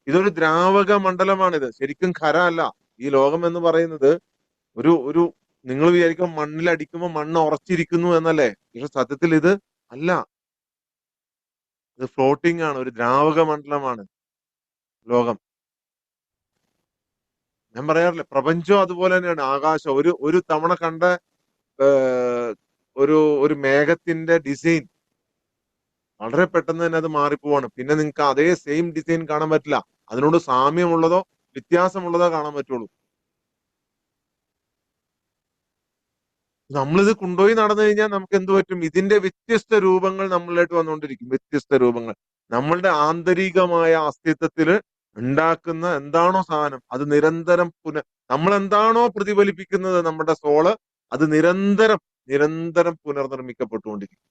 ഇതൊരു ദ്രാവക മണ്ഡലമാണിത്, ശരിക്കും ഖര അല്ല. ഈ ലോകം എന്ന് പറയുന്നത് ഒരു ഒരു നിങ്ങൾ വിചാരിക്കും മണ്ണിൽ അടിക്കുമ്പോൾ മണ്ണ് ഉറച്ചിരിക്കുന്നു എന്നല്ലേ, പക്ഷെ സത്യത്തിൽ ഇത് അല്ല. ഇത് ഫ്ലോട്ടിംഗ് ആണ്, ഒരു ദ്രാവക മണ്ഡലമാണ് ലോകം. ഞാൻ പറയാറില്ല, പ്രപഞ്ചം അതുപോലെ തന്നെയാണ്. ആകാശം ഒരു തവണ കണ്ട ഒരു ഒരു മേഘത്തിന്റെ ഡിസൈൻ വളരെ പെട്ടെന്ന് തന്നെ അത് മാറിപ്പോവാണ്. പിന്നെ നിങ്ങൾക്ക് അതേ സെയിം ഡിസൈൻ കാണാൻ പറ്റില്ല. അതിനോട് സാമ്യമുള്ളതോ വ്യത്യാസമുള്ളതോ കാണാൻ പറ്റുള്ളൂ. നമ്മളിത് കൊണ്ടുപോയി നടന്നു കഴിഞ്ഞാൽ നമുക്ക് എന്ത് പറ്റും? ഇതിന്റെ വ്യത്യസ്ത രൂപങ്ങൾ നമ്മളിലേക്ക് വന്നുകൊണ്ടിരിക്കും. വ്യത്യസ്ത രൂപങ്ങൾ നമ്മളുടെ ആന്തരികമായ അസ്തിത്വത്തില് ഉണ്ടാക്കുന്ന എന്താണോ സാധനം അത് നിരന്തരം നമ്മൾ എന്താണോ പ്രതിഫലിപ്പിക്കുന്നത് നമ്മുടെ സോള് അത് നിരന്തരം നിരന്തരം പുനർനിർമ്മിക്കപ്പെട്ടുകൊണ്ടിരിക്കും.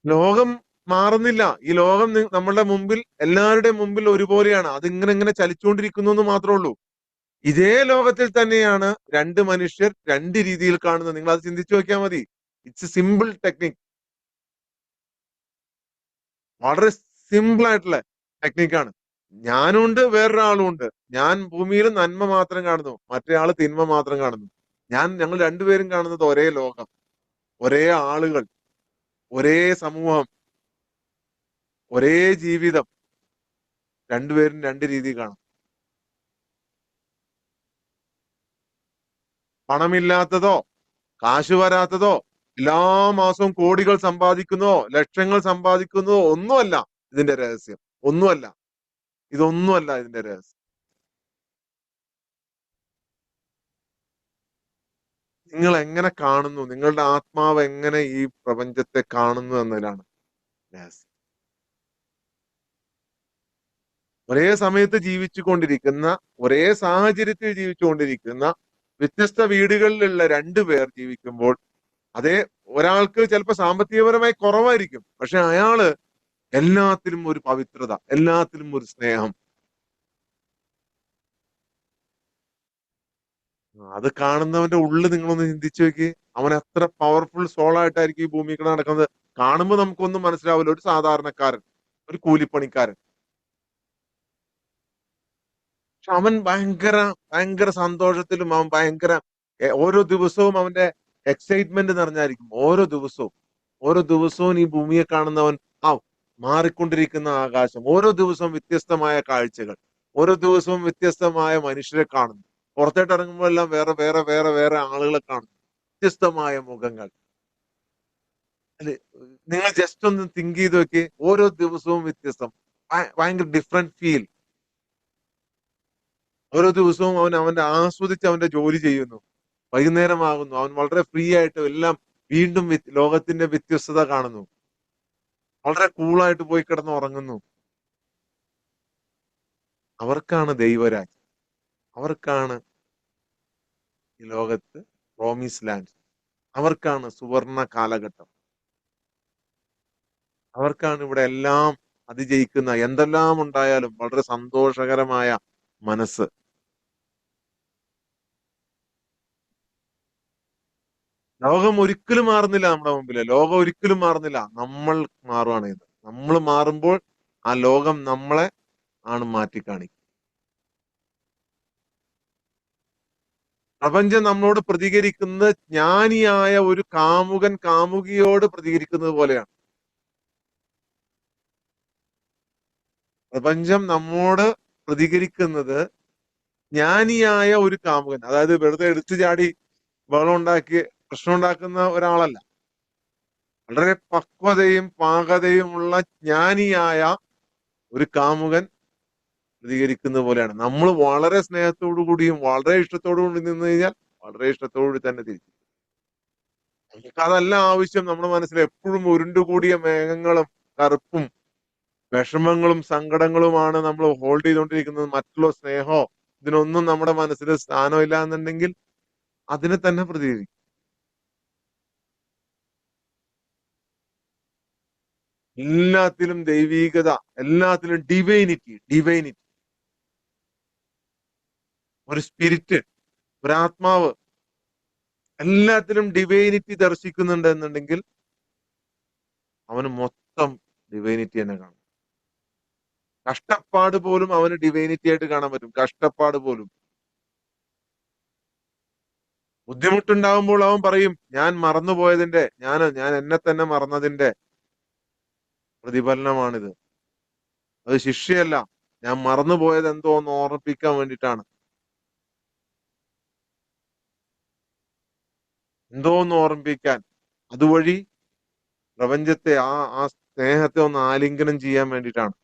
ലോകം മാറുന്നില്ല. ഈ ലോകം നമ്മളുടെ മുമ്പിൽ എല്ലാവരുടെയും മുമ്പിൽ ഒരുപോലെയാണ്. അത് ഇങ്ങനെ ചലിച്ചുകൊണ്ടിരിക്കുന്നു എന്ന് മാത്രമേ ഉള്ളൂ. ഇതേ ലോകത്തിൽ തന്നെയാണ് രണ്ട് മനുഷ്യർ രണ്ട് രീതിയിൽ കാണുന്നത്. നിങ്ങൾ അത് ചിന്തിച്ചു നോക്കിയാൽ മതി. It's A simple technique. വളരെ സിമ്പിൾ ആയിട്ടുള്ള ടെക്നിക്കാണ്. ഞാനും ഉണ്ട്, വേറൊരാളും ഉണ്ട്. ഞാൻ ഭൂമിയിൽ നന്മ മാത്രം കാണുന്നു, മറ്റേ ആള് തിന്മ മാത്രം കാണുന്നു. ഞങ്ങൾ രണ്ടുപേരും കാണുന്നത് ഒരേ ലോകം, ഒരേ ആളുകൾ, ഒരേ സമൂഹം, ഒരേ ജീവിതം. രണ്ടുപേരും രണ്ട് രീതി കാണും. പണമില്ലാത്തതോ കാശ് വരാത്തതോ എല്ലാ മാസവും കോടികൾ സമ്പാദിക്കുന്നതോ ലക്ഷങ്ങൾ സമ്പാദിക്കുന്നതോ ഒന്നുമല്ല ഇതിന്റെ രഹസ്യം. ഒന്നുമല്ല. ഇതൊന്നുമല്ല ഇതിന്റെ രഹസ്യം. നിങ്ങൾ എങ്ങനെ കാണുന്നു, നിങ്ങളുടെ ആത്മാവ് എങ്ങനെ ഈ പ്രപഞ്ചത്തെ കാണുന്നു എന്നതിലാണ് രഹസ്യം. ഒരേ സമയത്ത് ജീവിച്ചു കൊണ്ടിരിക്കുന്ന, ഒരേ സാഹചര്യത്തിൽ ജീവിച്ചുകൊണ്ടിരിക്കുന്ന വ്യത്യസ്ത വീടുകളിലുള്ള രണ്ടുപേർ ജീവിക്കുമ്പോൾ അതേ ഒരാൾക്ക് ചിലപ്പോൾ സാമ്പത്തികപരമായി കുറവായിരിക്കും, പക്ഷെ അയാള് എല്ലാത്തിലും ഒരു പവിത്രത, എല്ലാത്തിലും ഒരു സ്നേഹം. അത് കാണുന്നവന്റെ ഉള്ളിൽ നിങ്ങളൊന്ന് ചിന്തിച്ചു നോക്കി. അവൻ എത്ര പവർഫുൾ സോളായിട്ടായിരിക്കും ഈ ഭൂമിയിൽ നടക്കുന്നത്. കാണുമ്പോൾ നമുക്കൊന്നും മനസ്സിലാവില്ല. ഒരു സാധാരണക്കാരൻ, ഒരു കൂലിപ്പണിക്കാരൻ, പക്ഷെ അവൻ ഭയങ്കര ഭയങ്കര സന്തോഷത്തിലും അവൻ ഭയങ്കര ഓരോ ദിവസവും അവന്റെ എക്സൈറ്റ്മെന്റ് നിറഞ്ഞായിരിക്കും. ഓരോ ദിവസവും ഈ ഭൂമിയെ കാണുന്നവൻ ആ മാറിക്കൊണ്ടിരിക്കുന്ന ആകാശം, ഓരോ ദിവസവും വ്യത്യസ്തമായ കാഴ്ചകൾ, ഓരോ ദിവസവും വ്യത്യസ്തമായ മനുഷ്യരെ കാണുന്നു. പുറത്തോട്ട് ഇറങ്ങുമ്പോൾ എല്ലാം വേറെ വേറെ വേറെ വേറെ ആളുകളെ കാണുന്നു, വ്യത്യസ്തമായ മുഖങ്ങൾ. അല്ലെ, നിങ്ങൾ ജസ്റ്റ് ഒന്ന് തിങ്ക് ചെയ്ത് നോക്കി, ഓരോ ദിവസവും വ്യത്യസ്തം, ഭയങ്കര ഡിഫറെന്റ് ഫീൽ. ഓരോ ദിവസവും അവൻ അവന്റെ ആസ്വദിച്ച് അവന്റെ ജോലി ചെയ്യുന്നു. വൈകുന്നേരമാകുന്നു, അവൻ വളരെ ഫ്രീ ആയിട്ട് എല്ലാം വീണ്ടും ലോകത്തിന്റെ വ്യത്യസ്തത കാണുന്നു. വളരെ കൂളായിട്ട് പോയി കിടന്ന് ഉറങ്ങുന്നു. അവർക്കാണ് ദൈവരാജ്യം, അവർക്കാണ് ഈ ലോകത്ത് പ്രോമിസ് ലാൻഡ്, അവർക്കാണ് സുവർണ കാലഘട്ടം, അവർക്കാണ് ഇവിടെ എല്ലാം അതിജയിക്കുന്ന, എന്തെല്ലാം ഉണ്ടായാലും വളരെ സന്തോഷകരമായ മനസ്സ്. ലോകം ഒരിക്കലും മാറുന്നില്ല നമ്മുടെ മുമ്പില്, ലോകം ഒരിക്കലും മാറുന്നില്ല, നമ്മൾ മാറുകയാണ് ഇത്. നമ്മൾ മാറുമ്പോൾ ആ ലോകം നമ്മളെ ആണ് മാറ്റിക്കാണിക്കുക. പ്രപഞ്ചം നമ്മളോട് പ്രതികരിക്കുന്നത് ജ്ഞാനിയായ ഒരു കാമുകൻ കാമുകിയോട് പ്രതികരിക്കുന്നത് പോലെയാണ്. പ്രപഞ്ചം നമ്മോട് പ്രതികരിക്കുന്നത് ജ്ഞാനിയായ ഒരു കാമുകൻ, അതായത് വെറുതെ എടുത്തു ചാടി ബഹളം ഉണ്ടാക്കി പ്രശ്നം ഉണ്ടാക്കുന്ന ഒരാളല്ല. വളരെ പക്വതയും പാകതയുമുള്ള ജ്ഞാനിയായ ഒരു കാമുകൻ പ്രതികരിക്കുന്നത് പോലെയാണ്. നമ്മൾ വളരെ സ്നേഹത്തോടു കൂടിയും വളരെ ഇഷ്ടത്തോടു കൂടി നിന്ന് കഴിഞ്ഞാൽ വളരെ ഇഷ്ടത്തോടു കൂടി തന്നെ തിരിച്ചു. നമുക്ക് അതല്ല ആവശ്യം. നമ്മുടെ മനസ്സിൽ എപ്പോഴും ഉരുണ്ടുകൂടിയ മേഘങ്ങളും കറുപ്പും വിഷമങ്ങളും സങ്കടങ്ങളുമാണ് നമ്മൾ ഹോൾഡ് ചെയ്തുകൊണ്ടിരിക്കുന്നത്. മറ്റുള്ള സ്നേഹമോ ഇതിനൊന്നും നമ്മുടെ മനസ്സിൽ സ്ഥാനമില്ല എന്നുണ്ടെങ്കിൽ അതിനെ തന്നെ പ്രതികരിക്കും. എല്ലാത്തിലും ദൈവീകത, എല്ലാത്തിലും ഡിവൈനിറ്റി, ഡിവൈനിറ്റി, ഒരു സ്പിരിറ്റ്, ഒരു ആത്മാവ്, എല്ലാത്തിലും ഡിവൈനിറ്റി ദർശിക്കുന്നുണ്ട് എന്നുണ്ടെങ്കിൽ അവന് മൊത്തം ഡിവൈനിറ്റി തന്നെ കാണും. കഷ്ടപ്പാട് പോലും അവന് ഡിവൈനിറ്റി ആയിട്ട് കാണാൻ പറ്റും. കഷ്ടപ്പാട് പോലും, ബുദ്ധിമുട്ടുണ്ടാകുമ്പോൾ അവൻ പറയും, ഞാൻ മറന്നുപോയതിന്റെ, ഞാൻ എന്നെ തന്നെ മറന്നതിന്റെ പ്രതിഫലനമാണിത്. അത് ശിക്ഷയല്ല, ഞാൻ മറന്നുപോയത് എന്തോ ഒന്ന് ഓർമ്മിപ്പിക്കാൻ വേണ്ടിയിട്ടാണ്, എന്തോ ഒന്ന് ഓർമ്മിപ്പിക്കാൻ, അതുവഴി പ്രപഞ്ചത്തെ ആ സ്നേഹത്തെ ഒന്ന് ആലിംഗനം ചെയ്യാൻ വേണ്ടിയിട്ടാണ്.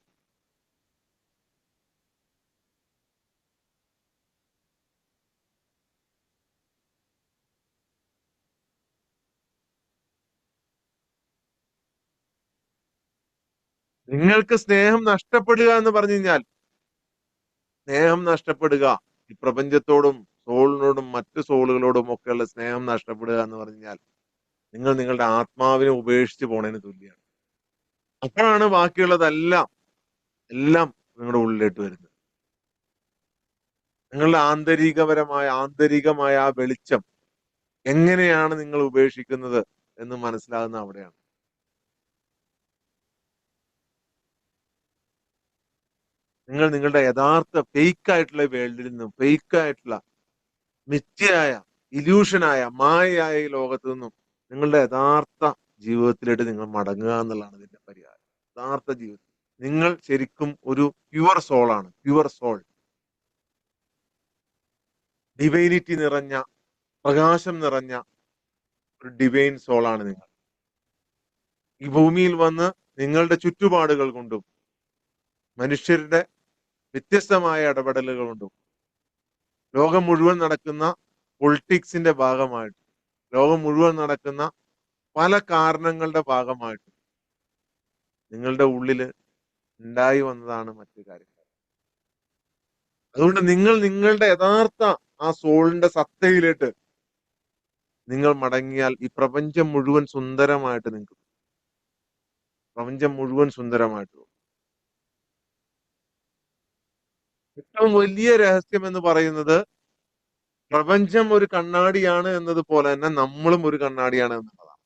നിങ്ങൾക്ക് സ്നേഹം നഷ്ടപ്പെടുക എന്ന് പറഞ്ഞു കഴിഞ്ഞാൽ, സ്നേഹം നഷ്ടപ്പെടുക, ഈ പ്രപഞ്ചത്തോടും സോളിനോടും മറ്റു സോളുകളോടും ഒക്കെയുള്ള സ്നേഹം നഷ്ടപ്പെടുക എന്ന് പറഞ്ഞാൽ നിങ്ങൾ നിങ്ങളുടെ ആത്മാവിനെ ഉപേക്ഷിച്ച് പോണതിന് തുല്യമാണ്. അപ്പോഴാണ് ബാക്കിയുള്ളതെല്ലാം എല്ലാം നിങ്ങളുടെ ഉള്ളിലേക്ക് വരുന്നത്. നിങ്ങളുടെ ആന്തരികമായ ആ വെളിച്ചം എങ്ങനെയാണ് നിങ്ങൾ ഉപേക്ഷിക്കുന്നത് എന്ന് മനസ്സിലാകുന്ന അവിടെയാണ്. നിങ്ങൾ നിങ്ങളുടെ യഥാർത്ഥ ഫേക്ക് ആയിട്ടുള്ള വേൾഡിൽ നിന്നും, ഫേക്ക് ആയിട്ടുള്ള മിഥ്യയായ, ഇല്യൂഷനായ, മായയായ ഈ ലോകത്ത് നിന്നും നിങ്ങളുടെ യഥാർത്ഥ ജീവിതത്തിലേക്ക് നിങ്ങൾ മടങ്ങുക എന്നുള്ളതാണ് ഇതിന്റെ പരിഹാരം. യഥാർത്ഥ ജീവിതം, നിങ്ങൾ ശരിക്കും ഒരു പ്യുവർ സോളാണ്, പ്യുവർ സോൾ, ഡിവൈനിറ്റി നിറഞ്ഞ, പ്രകാശം നിറഞ്ഞ ഒരു ഡിവൈൻ സോളാണ് നിങ്ങൾ. ഈ ഭൂമിയിൽ വന്ന് നിങ്ങളുടെ ചുറ്റുപാടുകൾ കൊണ്ടും മനുഷ്യരുടെ വ്യത്യസ്തമായ ഇടപെടലുകൾ കൊണ്ടും ലോകം മുഴുവൻ നടക്കുന്ന പൊളിറ്റിക്സിന്റെ ഭാഗമായിട്ട്, ലോകം മുഴുവൻ നടക്കുന്ന പല കാരണങ്ങളുടെ ഭാഗമായിട്ട് നിങ്ങളുടെ ഉള്ളില് ഉണ്ടായി വന്നതാണ് മറ്റു കാര്യങ്ങൾ. അതുകൊണ്ട് നിങ്ങൾ നിങ്ങളുടെ യഥാർത്ഥ ആ സോളിന്റെ സത്തയിലേക്ക് നിങ്ങൾ മടങ്ങിയാൽ ഈ പ്രപഞ്ചം മുഴുവൻ സുന്ദരമായിട്ട് നിങ്ങൾക്ക്, പ്രപഞ്ചം മുഴുവൻ സുന്ദരമായിട്ട്. ഏറ്റവും വലിയ രഹസ്യം എന്ന് പറയുന്നത് പ്രപഞ്ചം ഒരു കണ്ണാടിയാണ് എന്നതുപോലെ തന്നെ നമ്മളും ഒരു കണ്ണാടിയാണ് എന്നുള്ളതാണ്.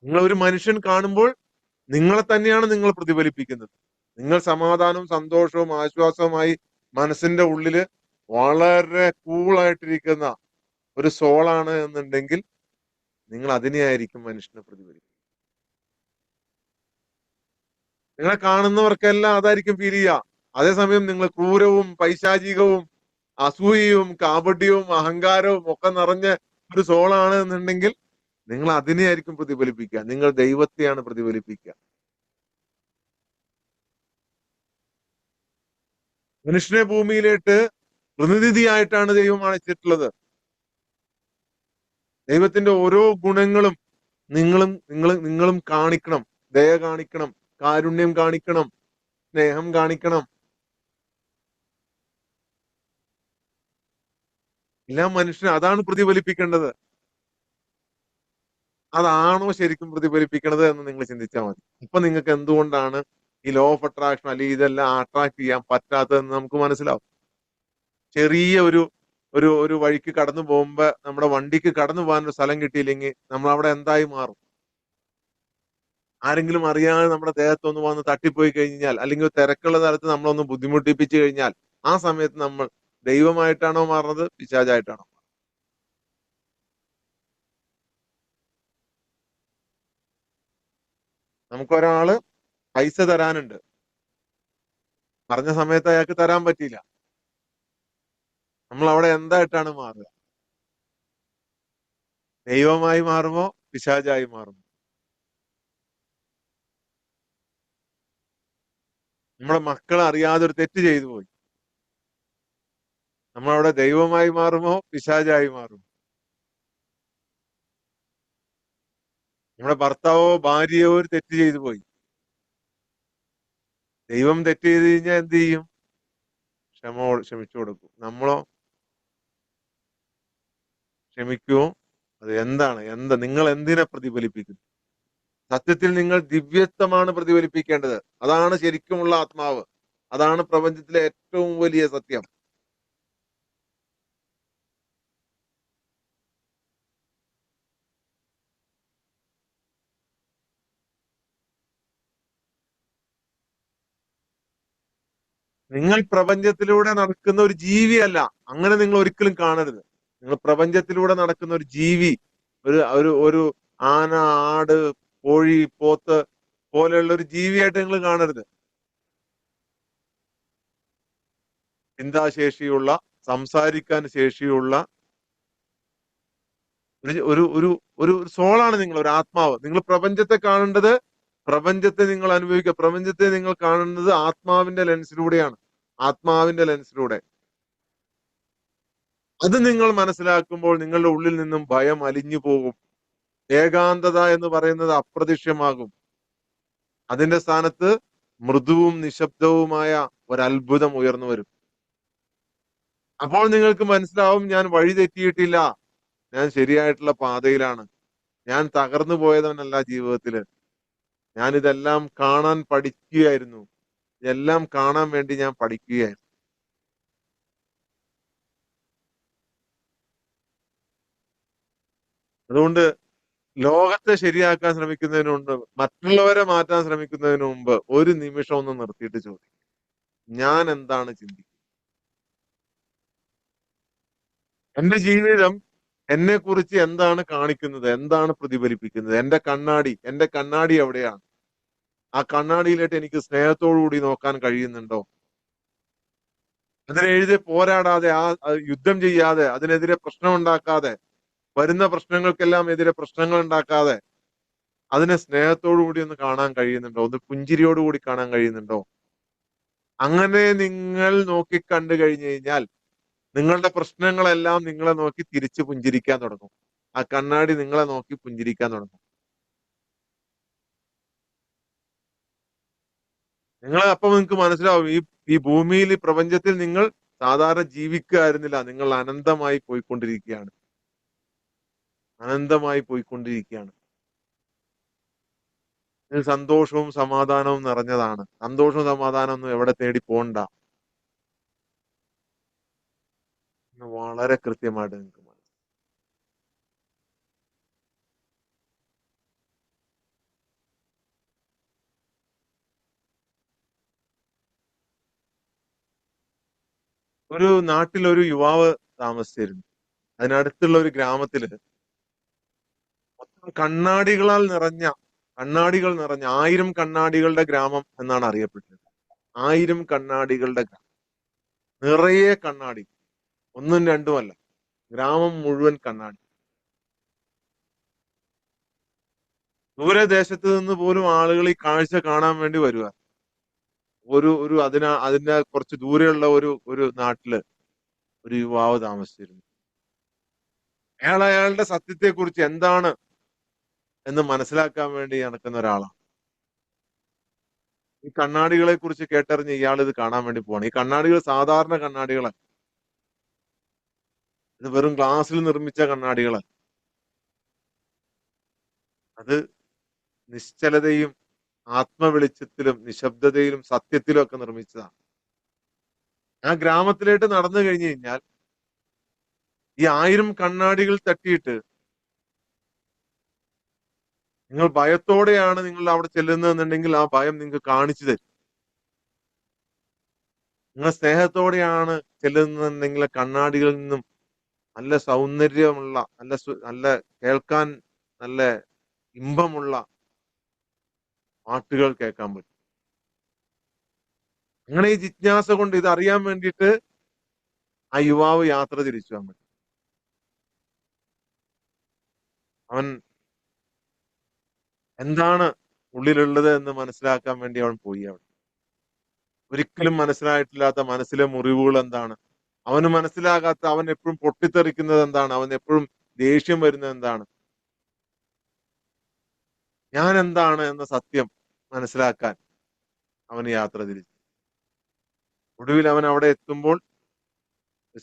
നിങ്ങൾ ഒരു മനുഷ്യൻ കാണുമ്പോൾ നിങ്ങളെ തന്നെയാണ് നിങ്ങൾ പ്രതിഫലിപ്പിക്കുന്നത്. നിങ്ങൾ സമാധാനവും സന്തോഷവും ആശ്വാസവുമായി മനസ്സിന്റെ ഉള്ളില് വളരെ കൂളായിട്ടിരിക്കുന്ന ഒരു സോളാണ് എന്നുണ്ടെങ്കിൽ നിങ്ങൾ അതിനെയായിരിക്കും മനുഷ്യനെ പ്രതിഫലിക്കുക. നിങ്ങളെ കാണുന്നവർക്കെല്ലാം അതായിരിക്കും ഫീൽ ചെയ്യുക. അതേസമയം നിങ്ങൾ ക്രൂരവും പൈശാചികവും അസൂയയും കാപട്യവും അഹങ്കാരവും ഒക്കെ നിറഞ്ഞ ഒരു സോളാണ് എന്നുണ്ടെങ്കിൽ നിങ്ങൾ അതിനെയായിരിക്കും പ്രതിഫലിപ്പിക്കുക. നിങ്ങൾ ദൈവത്തെയാണ് പ്രതിഫലിപ്പിക്കുക. മനുഷ്യനെ ഭൂമിയിലേക്ക് പ്രതിനിധിയായിട്ടാണ് ദൈവം അയച്ചിട്ടുള്ളത്. ദൈവത്തിന്റെ ഓരോ ഗുണങ്ങളും നിങ്ങളും കാണിക്കണം. ദയ കാണിക്കണം, കാരുണ്യം കാണിക്കണം, സ്നേഹം കാണിക്കണം. എല്ലാം മനുഷ്യന് അതാണ് പ്രതിഫലിപ്പിക്കേണ്ടത്. അതാണോ ശരിക്കും പ്രതിഫലിപ്പിക്കണത് എന്ന് നിങ്ങൾ ചിന്തിച്ചാൽ മതി. ഇപ്പൊ നിങ്ങൾക്ക് എന്തുകൊണ്ടാണ് ഈ ലോ ഓഫ് അട്രാക്ഷൻ അല്ലെങ്കിൽ ഇതെല്ലാം അട്രാക്ട് ചെയ്യാൻ പറ്റാത്തതെന്ന് നമുക്ക് മനസ്സിലാവും. ചെറിയ ഒരു ഒരു ഒരു വഴിക്ക് കടന്നു പോകുമ്പോ നമ്മുടെ വണ്ടിക്ക് കടന്നു പോകാൻ ഒരു സ്ഥലം കിട്ടിയില്ലെങ്കിൽ നമ്മൾ അവിടെ എന്തായി മാറും? ആരെങ്കിലും അറിയാതെ നമ്മുടെ ദേഹത്തൊന്ന് വന്ന് തട്ടിപ്പോയി കഴിഞ്ഞാൽ, അല്ലെങ്കിൽ ഒരു തിരക്കുള്ള സ്ഥലത്ത് നമ്മളൊന്ന് ബുദ്ധിമുട്ടിപ്പിച്ചു കഴിഞ്ഞാൽ, ആ സമയത്ത് നമ്മൾ ദൈവമായിട്ടാണോ മാറുന്നത്, പിശാചായിട്ടാണോ? നമുക്കൊരാള് പൈസ തരാനുണ്ട്. പറഞ്ഞ സമയത്ത് അയാൾക്ക് തരാൻ പറ്റിയില്ല. നമ്മൾ അവിടെ എന്തായിട്ടാണ് മാറുക? ദൈവമായി മാറുമോ, പിശാചായി മാറുമോ? നമ്മുടെ മക്കൾ അറിയാതെ ഒരു തെറ്റ് ചെയ്തു പോയി. നമ്മളവിടെ ദൈവമായി മാറുമോ, പിശാചായി മാറുമോ? നമ്മുടെ ഭർത്താവോ ഭാര്യയോ ഒരു തെറ്റ് ചെയ്തു പോയി. ദൈവം തെറ്റ് ചെയ്ത് കഴിഞ്ഞാൽ എന്ത് ചെയ്യും? ക്ഷമിച്ചു കൊടുക്കും. നമ്മളോ ക്ഷമിക്കുമോ? അത് നിങ്ങൾ എന്തിനെ പ്രതിഫലിപ്പിക്കുന്നു? സത്യത്തിൽ നിങ്ങൾ ദിവ്യത്വമാണ് പ്രതിഫലിപ്പിക്കേണ്ടത്. അതാണ് ശരിക്കുമുള്ള ആത്മാവ്. അതാണ് പ്രപഞ്ചത്തിലെ ഏറ്റവും വലിയ സത്യം. നിങ്ങൾ പ്രപഞ്ചത്തിലൂടെ നടക്കുന്ന ഒരു ജീവിയല്ല. അങ്ങനെ നിങ്ങൾ ഒരിക്കലും കാണരുത്. നിങ്ങൾ പ്രപഞ്ചത്തിലൂടെ നടക്കുന്ന ഒരു ജീവി, ഒരു ഒരു ഒരു ആന, ആട്, കോഴി, പോത്ത് പോലെയുള്ള ഒരു ജീവിയായിട്ട് നിങ്ങൾ കാണരുത്. ചിന്താശേഷിയുള്ള, സംസാരിക്കാൻ ശേഷിയുള്ള ഒരു ഒരു ഒരു ഒരു സോളാണ് നിങ്ങൾ, ഒരു ആത്മാവ്. നിങ്ങൾ പ്രപഞ്ചത്തെ കാണേണ്ടത്, പ്രപഞ്ചത്തെ നിങ്ങൾ അനുഭവിക്കുക, പ്രപഞ്ചത്തെ നിങ്ങൾ കാണുന്നത് ആത്മാവിന്റെ ലെൻസിലൂടെയാണ്. ആത്മാവിന്റെ ലെൻസിലൂടെ. അത് നിങ്ങൾ മനസ്സിലാക്കുമ്പോൾ നിങ്ങളുടെ ഉള്ളിൽ നിന്നും ഭയം അലിഞ്ഞു പോകും. ഏകാന്തത എന്ന് പറയുന്നത് അപ്രത്യക്ഷമാകും. അതിന്റെ സ്ഥാനത്ത് മൃദുവും നിശബ്ദവുമായ ഒരു അത്ഭുതം ഉയർന്നു വരും. അപ്പോൾ നിങ്ങൾക്ക് മനസ്സിലാവും, ഞാൻ വഴി തെറ്റിയിട്ടില്ല, ഞാൻ ശരിയായിട്ടുള്ള പാതയിലാണ്, ഞാൻ തകർന്നു പോയതവനല്ല ജീവിതത്തില്. ഞാൻ ഇതെല്ലാം കാണാൻ പഠിക്കുകയായിരുന്നു. ഇതെല്ലാം കാണാൻ വേണ്ടി ഞാൻ പഠിക്കുകയായിരുന്നു. അതുകൊണ്ട് ലോകത്തെ ശരിയാക്കാൻ ശ്രമിക്കുന്നതിന് മുമ്പ്, മറ്റുള്ളവരെ മാറ്റാൻ ശ്രമിക്കുന്നതിന് മുമ്പ് ഒരു നിമിഷം ഒന്ന് നിർത്തിയിട്ട് ചോദിക്കും, ഞാൻ എന്താണ് ചിന്തിക്കുന്നത്? എന്റെ ജീവിതം എന്നെ കുറിച്ച് എന്താണ് കാണിക്കുന്നത്? എന്താണ് പ്രതിഫലിപ്പിക്കുന്നത്? എന്റെ കണ്ണാടി എവിടെയാണ്? ആ കണ്ണാടിയിലിട്ട് എനിക്ക് സ്നേഹത്തോടു കൂടി നോക്കാൻ കഴിയുന്നുണ്ടോ? അതിനെതിരെ പോരാടാതെ, യുദ്ധം ചെയ്യാതെ, അതിനെതിരെ പ്രശ്നം ഉണ്ടാക്കാതെ, വരുന്ന പ്രശ്നങ്ങൾക്കെല്ലാം എതിരെ പ്രശ്നങ്ങൾ ഉണ്ടാക്കാതെ, അതിനെ സ്നേഹത്തോടു കൂടി ഒന്ന് കാണാൻ കഴിയുന്നുണ്ടോ? ഒന്ന് പുഞ്ചിരിയോട് കൂടി കാണാൻ കഴിയുന്നുണ്ടോ? അങ്ങനെ നിങ്ങൾ നോക്കി കണ്ടു കഴിഞ്ഞു കഴിഞ്ഞാൽ നിങ്ങളുടെ പ്രശ്നങ്ങളെല്ലാം നിങ്ങളെ നോക്കി തിരിച്ച് പുഞ്ചിരിക്കാൻ തുടങ്ങും. ആ കണ്ണാടി നിങ്ങളെ നോക്കി പുഞ്ചിരിക്കാൻ തുടങ്ങും. അപ്പൊ നിങ്ങൾക്ക് മനസ്സിലാവും, ഈ ഈ ഭൂമിയിൽ, ഈ പ്രപഞ്ചത്തിൽ നിങ്ങൾ സാധാരണ ജീവിക്കുകയായിരുന്നില്ല. നിങ്ങൾ അനന്തമായി പോയിക്കൊണ്ടിരിക്കുകയാണ്. അനന്തമായി പോയിക്കൊണ്ടിരിക്കുകയാണ്. ഇതിൽ സന്തോഷവും സമാധാനവും നിറഞ്ഞതാണ്. സന്തോഷവും സമാധാനവും ഒന്നും എവിടെ തേടി പോണ്ട എന്ന് വളരെ കൃത്യമായിട്ട് നിങ്ങൾക്ക് മനസ്സിലാവും. ഒരു നാട്ടിൽ ഒരു യുവാവ് താമസിച്ചിരുന്നു. അതിനടുത്തുള്ള ഒരു ഗ്രാമത്തില് കണ്ണാടികളാൽ നിറഞ്ഞ കണ്ണാടികൾ നിറഞ്ഞ 1000 കണ്ണാടികളുടെ ഗ്രാമം എന്നാണ് അറിയപ്പെട്ടത്. 1000 കണ്ണാടികളുടെ നിറയെ കണ്ണാടി, ഒന്നും രണ്ടുമല്ല, ഗ്രാമം മുഴുവൻ കണ്ണാടി. ദൂരദേശത്ത് നിന്ന് പോലും ആളുകൾ ഈ കാഴ്ച കാണാൻ വേണ്ടി വരുക. ഒരു അതിന്റെ കുറച്ച് ദൂരെയുള്ള ഒരു നാട്ടില് ഒരു യുവാവ് താമസിച്ചിരുന്നു. അയാളുടെ സത്യത്തെക്കുറിച്ച് എന്താണ് എന്ന് മനസ്സിലാക്കാൻ വേണ്ടി നടക്കുന്ന ഒരാളാണ്. ഈ കണ്ണാടികളെ കുറിച്ച് കേട്ടറിഞ്ഞ് ഇയാൾ ഇത് കാണാൻ വേണ്ടി പോവാണ്. ഈ കണ്ണാടികൾ സാധാരണ കണ്ണാടികളല്ല. ഇത് വെറും ഗ്ലാസിൽ നിർമ്മിച്ച കണ്ണാടികളല്ല. അത് നിശ്ചലതയും ആത്മവെളിച്ചത്തിലും നിശബ്ദതയിലും സത്യത്തിലും ഒക്കെ നിർമ്മിച്ചതാണ്. ആ ഗ്രാമത്തിലേക്ക് നടന്നു കഴിഞ്ഞു കഴിഞ്ഞാൽ ഈ 1000 കണ്ണാടികൾ തട്ടിയിട്ട് നിങ്ങൾ ഭയത്തോടെയാണ് നിങ്ങൾ അവിടെ ചെല്ലുന്നതെന്നുണ്ടെങ്കിൽ ആ ഭയം നിങ്ങൾക്ക് കാണിച്ചു തരും. നിങ്ങൾ സ്നേഹത്തോടെയാണ് ചെല്ലുന്നതെന്നുണ്ടെങ്കിൽ കണ്ണാടികളിൽ നിന്നും നല്ല സൗന്ദര്യമുള്ള, നല്ല കേൾക്കാൻ നല്ല ഇമ്പമുള്ള പാട്ടുകൾ കേൾക്കാൻ പറ്റും. അങ്ങനെ ഈ ജിജ്ഞാസ കൊണ്ട് ഇത് അറിയാൻ വേണ്ടിയിട്ട് ആ യുവാവ് യാത്ര തിരിച്ചു വന്നു. അവൻ എന്താണ് ഉള്ളിലുള്ളത് എന്ന് മനസ്സിലാക്കാൻ വേണ്ടി അവൻ പോയി അവിടെ. ഒരിക്കലും മനസ്സിലായിട്ടില്ലാത്ത മനസ്സിലെ മുറിവുകൾ എന്താണ്, അവന് മനസ്സിലാകാത്ത, അവൻ എപ്പോഴും പൊട്ടിത്തെറിക്കുന്നത് എന്താണ്, അവൻ എപ്പോഴും ദേഷ്യം വരുന്നത് എന്താണ്, ഞാൻ എന്താണ് എന്ന സത്യം മനസ്സിലാക്കാൻ അവന് യാത്ര തിരിച്ചു. ഒടുവിൽ അവൻ അവിടെ എത്തുമ്പോൾ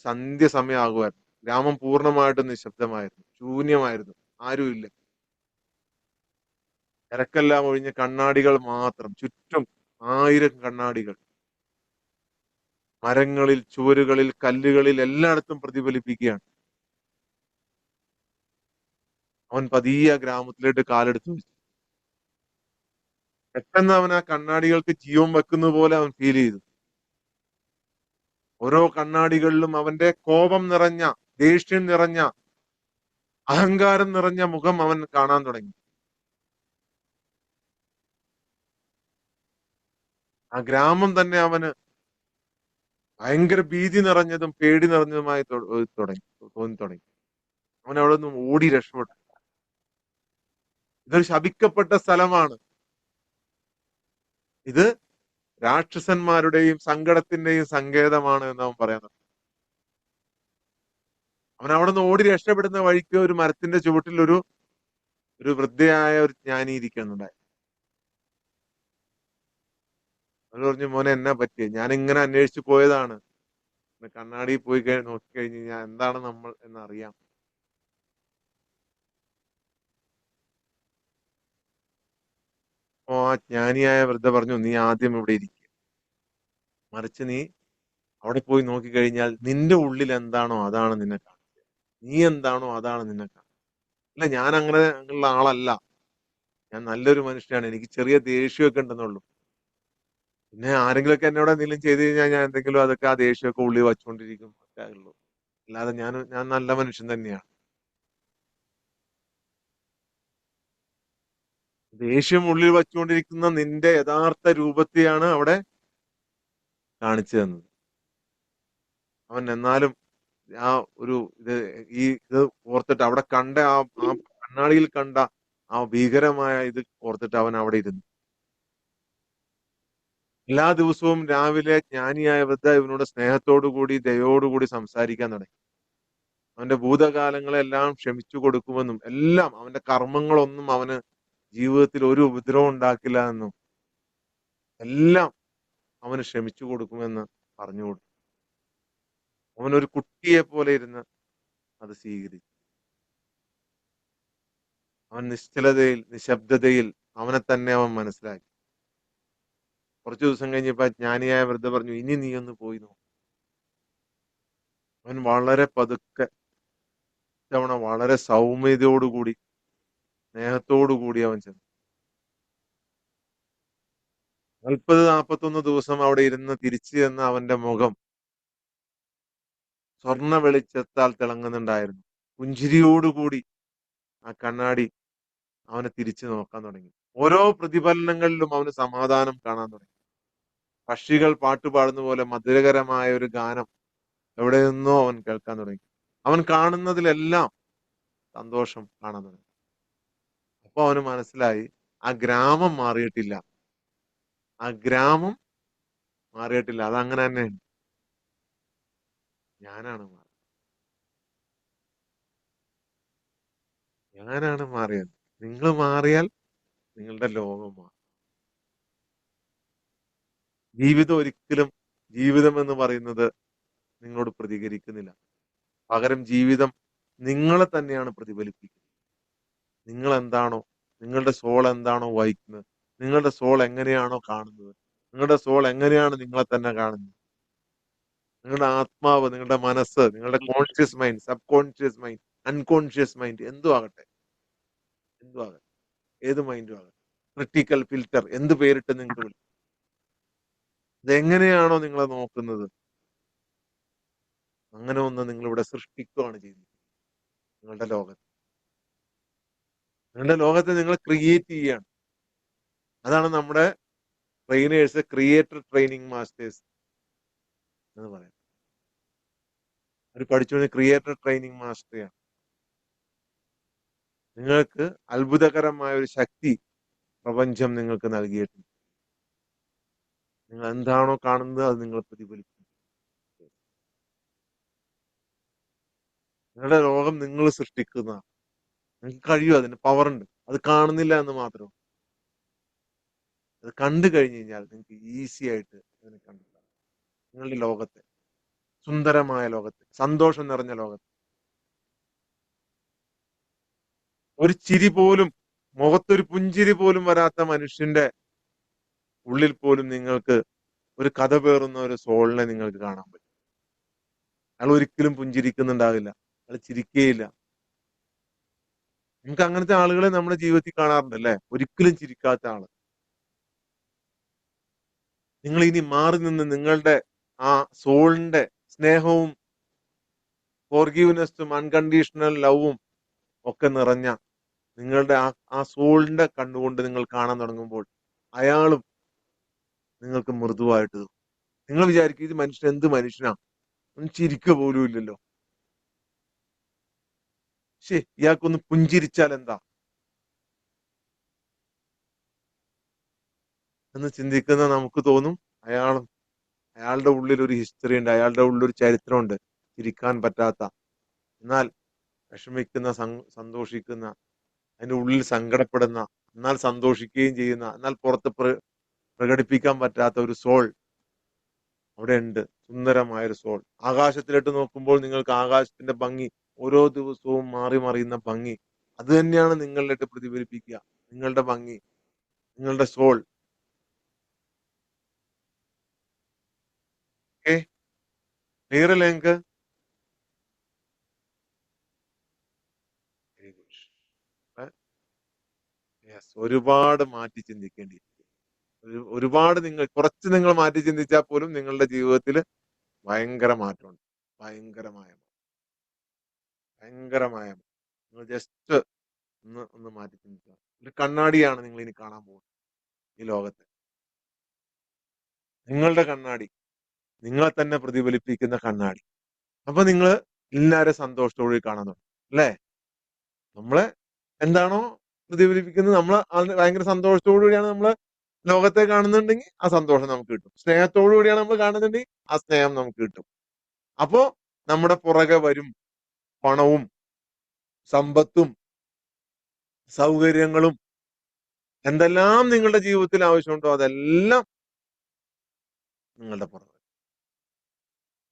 സന്ധ്യ സമയമാകുമായിരുന്നു. ഗ്രാമം പൂർണ്ണമായിട്ടും നിശബ്ദമായിരുന്നു, ശൂന്യമായിരുന്നു, ആരുമില്ല. തിരക്കെല്ലാം ഒഴിഞ്ഞ് കണ്ണാടികൾ മാത്രം, ചുറ്റും 1000 കണ്ണാടികൾ, മരങ്ങളിൽ, ചുവരുകളിൽ, കല്ലുകളിൽ എല്ലായിടത്തും പ്രതിഫലിപ്പിക്കുകയാണ്. അവൻ പതിയെ ആ ഗ്രാമത്തിലേക്ക് കാലെടുത്തു വെച്ചു. പെട്ടെന്ന് അവൻ ആ കണ്ണാടികൾക്ക് ജീവൻ വെക്കുന്ന പോലെ അവൻ ഫീൽ ചെയ്തു. ഓരോ കണ്ണാടികളിലും അവന്റെ കോപം നിറഞ്ഞ, ദേഷ്യം നിറഞ്ഞ, അഹങ്കാരം നിറഞ്ഞ മുഖം അവൻ കാണാൻ തുടങ്ങി. ആ ഗ്രാമം തന്നെ അവന് ഭയങ്കര ഭീതി നിറഞ്ഞതും പേടി നിറഞ്ഞതുമായി തോന്നി തുടങ്ങി. അവൻ അവിടെ നിന്ന് ഓടി രക്ഷപ്പെട്ടു. ഇതൊരു ശപിക്കപ്പെട്ട സ്ഥലമാണ്. ഇത് രാക്ഷസന്മാരുടെയും സങ്കടത്തിന്റെയും സങ്കേതമാണ് എന്ന് അവൻ പറയുന്നത്. അവൻ അവിടെ നിന്ന് ഓടി രക്ഷപ്പെടുന്ന വഴിക്ക് ഒരു മരത്തിന്റെ ചുവട്ടിൽ ഒരു വൃദ്ധയായ ഒരു ജ്ഞാനി ഇരിക്കുന്നുണ്ടായി. അവൻ പറഞ്ഞു, മോനെ എന്നാ പറ്റിയ? ഞാൻ ഇങ്ങനെ അന്വേഷിച്ചു പോയതാണ്. കണ്ണാടി പോയി നോക്കിക്കഴിഞ്ഞ് കഴിഞ്ഞാൽ എന്താണ് നമ്മൾ എന്നറിയാം. അപ്പോ ആ ജ്ഞാനിയായ വൃദ്ധ പറഞ്ഞു, നീ ആദ്യം ഇവിടെ ഇരിക്കുക. മറിച്ച് നീ അവിടെ പോയി നോക്കിക്കഴിഞ്ഞാൽ നിന്റെ ഉള്ളിൽ എന്താണോ അതാണ് നിന്നെ കാണുന്നത്. നീ എന്താണോ അതാണ് നിന്നെ കാണുന്നത്. അല്ല, ഞാൻ അങ്ങനെ ഉള്ള ആളല്ല. ഞാൻ നല്ലൊരു മനുഷ്യനാണ്. എനിക്ക് ചെറിയ ദേഷ്യമൊക്കെ ഉണ്ടെന്നുള്ളൂ. പിന്നെ ആരെങ്കിലുമൊക്കെ എന്നോട് എന്തെങ്കിലും ചെയ്തു കഴിഞ്ഞാൽ ഞാൻ എന്തെങ്കിലും അതൊക്കെ ആ ദേഷ്യമൊക്കെ ഉള്ളിൽ വച്ചുകൊണ്ടിരിക്കും ഒക്കെ ഉള്ളൂ. അല്ലാതെ ഞാൻ നല്ല മനുഷ്യൻ തന്നെയാണ്. ദേഷ്യം ഉള്ളിൽ വച്ചുകൊണ്ടിരിക്കുന്ന നിന്റെ യഥാർത്ഥ രൂപത്തെയാണ് അവിടെ കാണിച്ചു തന്നത്. അവൻ എന്നാലും ആ ഒരു ഇത് ഓർത്തിട്ട് അവിടെ കണ്ട ആ കണ്ണാടിയിൽ കണ്ട ആ ഭീകരമായ ഇത് ഓർത്തിട്ട് അവൻ അവിടെ ഇരുന്നു. എല്ലാ ദിവസവും രാവിലെ ജ്ഞാനിയായ വൃദ്ധ ഇവനോട് സ്നേഹത്തോടു കൂടി ദയോടുകൂടി സംസാരിക്കാൻ തുടങ്ങി. അവന്റെ ഭൂതകാലങ്ങളെല്ലാം ക്ഷമിച്ചു കൊടുക്കുമെന്നും എല്ലാം അവന്റെ കർമ്മങ്ങളൊന്നും അവന് ജീവിതത്തിൽ ഒരു ഉപദ്രവം ഉണ്ടാക്കില്ല എന്നും എല്ലാം അവന് ക്ഷമിച്ചു കൊടുക്കുമെന്ന് പറഞ്ഞു കൊടുത്തു. അവനൊരു കുട്ടിയെ പോലെ ഇരുന്ന് അത് സ്വീകരിച്ചു. അവൻ നിശ്ചലതയിൽ, നിശബ്ദതയിൽ അവനെ തന്നെ അവൻ മനസ്സിലാക്കി. കുറച്ചു ദിവസം കഴിഞ്ഞപ്പോ ജ്ഞാനിയായ വൃദ്ധ പറഞ്ഞു, ഇനി നീ ഒന്ന് പോയി നോക്ക്. അവൻ വളരെ പതുക്കെ, ഇത്തവണ വളരെ സൗമ്യതയോടുകൂടി, സ്നേഹത്തോടുകൂടി അവൻ ചെന്നു. 40-41 ദിവസം അവിടെ ഇരുന്ന് തിരിച്ചു ചെന്ന അവന്റെ മുഖം സ്വർണ്ണ വെളിച്ചത്താൽ തിളങ്ങുന്നുണ്ടായിരുന്നു. പുഞ്ചിരിയോടുകൂടി ആ കണ്ണാടി അവനെ തിരിച്ചു നോക്കാൻ തുടങ്ങി. ഓരോ പ്രതിഫലനങ്ങളിലും അവന് സമാധാനം കാണാൻ തുടങ്ങി. പക്ഷികൾ പാട്ടുപാടുന്ന പോലെ മധുരകരമായ ഒരു ഗാനം എവിടെ നിന്നോ അവൻ കേൾക്കാൻ തുടങ്ങി. അവൻ കാണുന്നതിലെല്ലാം സന്തോഷം കാണാൻ തുടങ്ങി. അപ്പൊ അവന് മനസ്സിലായി ആ ഗ്രാമം മാറിയിട്ടില്ല. ആ ഗ്രാമം മാറിയിട്ടില്ല. അതങ്ങനെ തന്നെയുണ്ട്. ഞാനാണ് മാറിയത്. ഞാനാണ് മാറിയത്. നിങ്ങൾ മാറിയാൽ നിങ്ങളുടെ ലോകം മാറും. ജീവിതം ഒരിക്കലും ജീവിതം എന്ന് പറയുന്നത് നിങ്ങളോട് പ്രതികരിക്കുന്നില്ല. പകരം ജീവിതം നിങ്ങളെ തന്നെയാണ് പ്രതിഫലിപ്പിക്കുന്നത്. നിങ്ങൾ എന്താണോ, നിങ്ങളുടെ സോൾ എന്താണോ വഹിക്കുന്നത്, നിങ്ങളുടെ സോൾ എങ്ങനെയാണോ കാണുന്നത്, നിങ്ങളുടെ സോൾ എങ്ങനെയാണ് നിങ്ങളെ തന്നെ കാണുന്നത്, നിങ്ങളുടെ ആത്മാവ്, നിങ്ങളുടെ മനസ്സ്, നിങ്ങളുടെ conscious mind, sub conscious mind, unconscious mind, എന്തും ആകട്ടെ, എന്തും ആകട്ടെ, ഏത് മൈൻഡും ആകട്ടെ, ക്രിട്ടിക്കൽ ഫിൽറ്റർ, എന്ത് പേരിട്ട് നിങ്ങൾക്ക് വിളിക്കും. ഇതെങ്ങനെയാണോ നിങ്ങളെ നോക്കുന്നത്, അങ്ങനെ ഒന്ന് നിങ്ങൾ ഇവിടെ സൃഷ്ടിക്കുകയാണ് ചെയ്യുന്നത്. നിങ്ങളുടെ ലോകത്ത്, നിങ്ങളുടെ ലോകത്തെ നിങ്ങൾ ക്രിയേറ്റ് ചെയ്യുകയാണ്. അതാണ് നമ്മുടെ ട്രെയിനേഴ്സ് ക്രിയേറ്റർ ട്രെയിനിങ് മാസ്റ്റേഴ്സ് എന്ന് പറയുന്നത്. അവർ പഠിച്ചു ക്രിയേറ്റർ ട്രെയിനിങ് മാസ്റ്ററെയാണ്. നിങ്ങൾക്ക് അത്ഭുതകരമായ ഒരു ശക്തി പ്രപഞ്ചം നിങ്ങൾക്ക് നൽകിയിട്ടുണ്ട്. നിങ്ങൾ എന്താണോ കാണുന്നത് അത് നിങ്ങൾ പ്രതിഫലിക്കും. നിങ്ങളുടെ ലോകം നിങ്ങൾ സൃഷ്ടിക്കുന്നതാണ്. നിങ്ങൾക്ക് കഴിയും, അതിന് പവർ ഉണ്ട്. അത് കാണുന്നില്ല എന്ന് മാത്രം. അത് കണ്ടു കഴിഞ്ഞു കഴിഞ്ഞാൽ നിങ്ങൾക്ക് ഈസി ആയിട്ട് അതിനെ കണ്ടെത്താം. നിങ്ങളുടെ ലോകത്തെ, സുന്ദരമായ ലോകത്തെ, സന്തോഷം നിറഞ്ഞ ലോകത്തെ, ഒരു ചിരി പോലും, മുഖത്തൊരു പുഞ്ചിരി പോലും വരാത്ത മനുഷ്യന്റെ ഉള്ളിൽ പോലും നിങ്ങൾക്ക് ഒരു കഥ പേറുന്ന ഒരു സോളിനെ നിങ്ങൾക്ക് കാണാൻ പറ്റും. അയാൾ ഒരിക്കലും പുഞ്ചിരിക്കുന്നുണ്ടാവില്ല, അയാൾ ചിരിക്കുകയില്ല. നമുക്ക് അങ്ങനത്തെ ആളുകളെ നമ്മുടെ ജീവിതത്തിൽ കാണാറുണ്ട് അല്ലെ? ഒരിക്കലും ചിരിക്കാത്ത ആള്. നിങ്ങൾ ഇനി മാറി നിന്ന് നിങ്ങളുടെ ആ സോളിന്റെ സ്നേഹവും ഫോർഗീവ്നെസ്സും അൺകണ്ടീഷണൽ ലവും ഒക്കെ നിറഞ്ഞ നിങ്ങളുടെ ആ സോളിന്റെ കണ്ണുകൊണ്ട് നിങ്ങൾ കാണാൻ തുടങ്ങുമ്പോൾ അയാളും നിങ്ങൾക്ക് മൃദുവായിട്ട് തോന്നും. നിങ്ങൾ വിചാരിക്കും ഇത് മനുഷ്യൻ എന്ത് മനുഷ്യനാ, ഒന്നും ചിരിക്കുക പോലും ഇല്ലല്ലോ, ശേ ഇയാൾക്കൊന്ന് പുഞ്ചിരിച്ചാൽ എന്താ എന്ന് ചിന്തിക്കുന്ന നമുക്ക് തോന്നും അയാളുടെ ഉള്ളിൽ ഒരു ഹിസ്റ്ററി ഉണ്ട്, അയാളുടെ ഉള്ളിൽ ഒരു ചരിത്രമുണ്ട്, ചിരിക്കാൻ പറ്റാത്ത, എന്നാൽ വിഷമിക്കുന്ന, സന്തോഷിക്കുന്ന, അതിന്റെ ഉള്ളിൽ സങ്കടപ്പെടുന്ന, എന്നാൽ സന്തോഷിക്കുകയും ചെയ്യുന്ന, എന്നാൽ പുറത്ത് പ്രകടിപ്പിക്കാൻ പറ്റാത്ത ഒരു സോൾ അവിടെ ഉണ്ട്. സുന്ദരമായ ഒരു സോൾ. ആകാശത്തിലോട്ട് നോക്കുമ്പോൾ നിങ്ങൾക്ക് ആകാശത്തിന്റെ ഭംഗി, ഓരോ ദിവസവും മാറി മറിയുന്ന ഭംഗി, അത് തന്നെയാണ് നിങ്ങളിലേക്ക് പ്രതിഫലിപ്പിക്കുക. നിങ്ങളുടെ ഭംഗി, നിങ്ങളുടെ സോൾ. ഏ ക്ലിയർ അല്ലേ നിങ്ങൾക്ക്? Very good. യെസ്, ഒരുപാട് മാറ്റി ചിന്തിക്കേണ്ടി, ഒരുപാട് കുറച്ച് നിങ്ങൾ മാറ്റി ചിന്തിച്ചാൽ പോലും നിങ്ങളുടെ ജീവിതത്തിൽ ഭയങ്കര മാറ്റമുണ്ട്. ഭയങ്കരമായ ഭയങ്കരമായ നിങ്ങൾ ജസ്റ്റ് ഒന്ന് മാറ്റി ചിന്തിക്കുക. ഒരു കണ്ണാടിയാണ് നിങ്ങൾ ഇനി കാണാൻ പോകുന്നത് ഈ ലോകത്തെ. നിങ്ങളുടെ കണ്ണാടി, നിങ്ങളെ തന്നെ പ്രതിഫലിപ്പിക്കുന്ന കണ്ണാടി. അപ്പൊ നിങ്ങൾ എല്ലാവരും സന്തോഷത്തോടെ കാണാൻ തുടങ്ങും അല്ലേ? നമ്മളെ എന്താണോ പ്രതിഫലിപ്പിക്കുന്നത്, നമ്മൾ ഭയങ്കര സന്തോഷത്തോടു കൂടിയാണ് നമ്മള് ലോകത്തെ കാണുന്നുണ്ടെങ്കിൽ ആ സന്തോഷം നമുക്ക് കിട്ടും. സ്നേഹത്തോടു കൂടിയാണ് നമ്മൾ കാണുന്നുണ്ടെങ്കിൽ ആ സ്നേഹം നമുക്ക് കിട്ടും. അപ്പോ നമ്മുടെ പുറകെ വരും പണവും സമ്പത്തും സൗകര്യങ്ങളും, എന്തെല്ലാം നിങ്ങളുടെ ജീവിതത്തിൽ ആവശ്യമുണ്ടോ അതെല്ലാം നിങ്ങളുടെ പുറകെ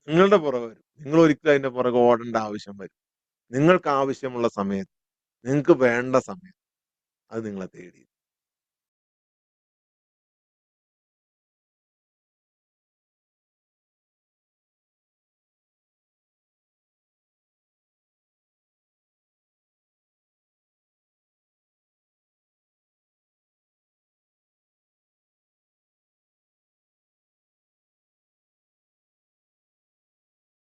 നിങ്ങളുടെ പുറകെ വരും. നിങ്ങൾ ഒരിക്കലും അതിന്റെ പുറകെ ഓടേണ്ട ആവശ്യം വരും. നിങ്ങൾക്ക് ആവശ്യമുള്ള സമയത്ത്, നിങ്ങൾക്ക് വേണ്ട സമയത്ത് അത് നിങ്ങളെ തേടി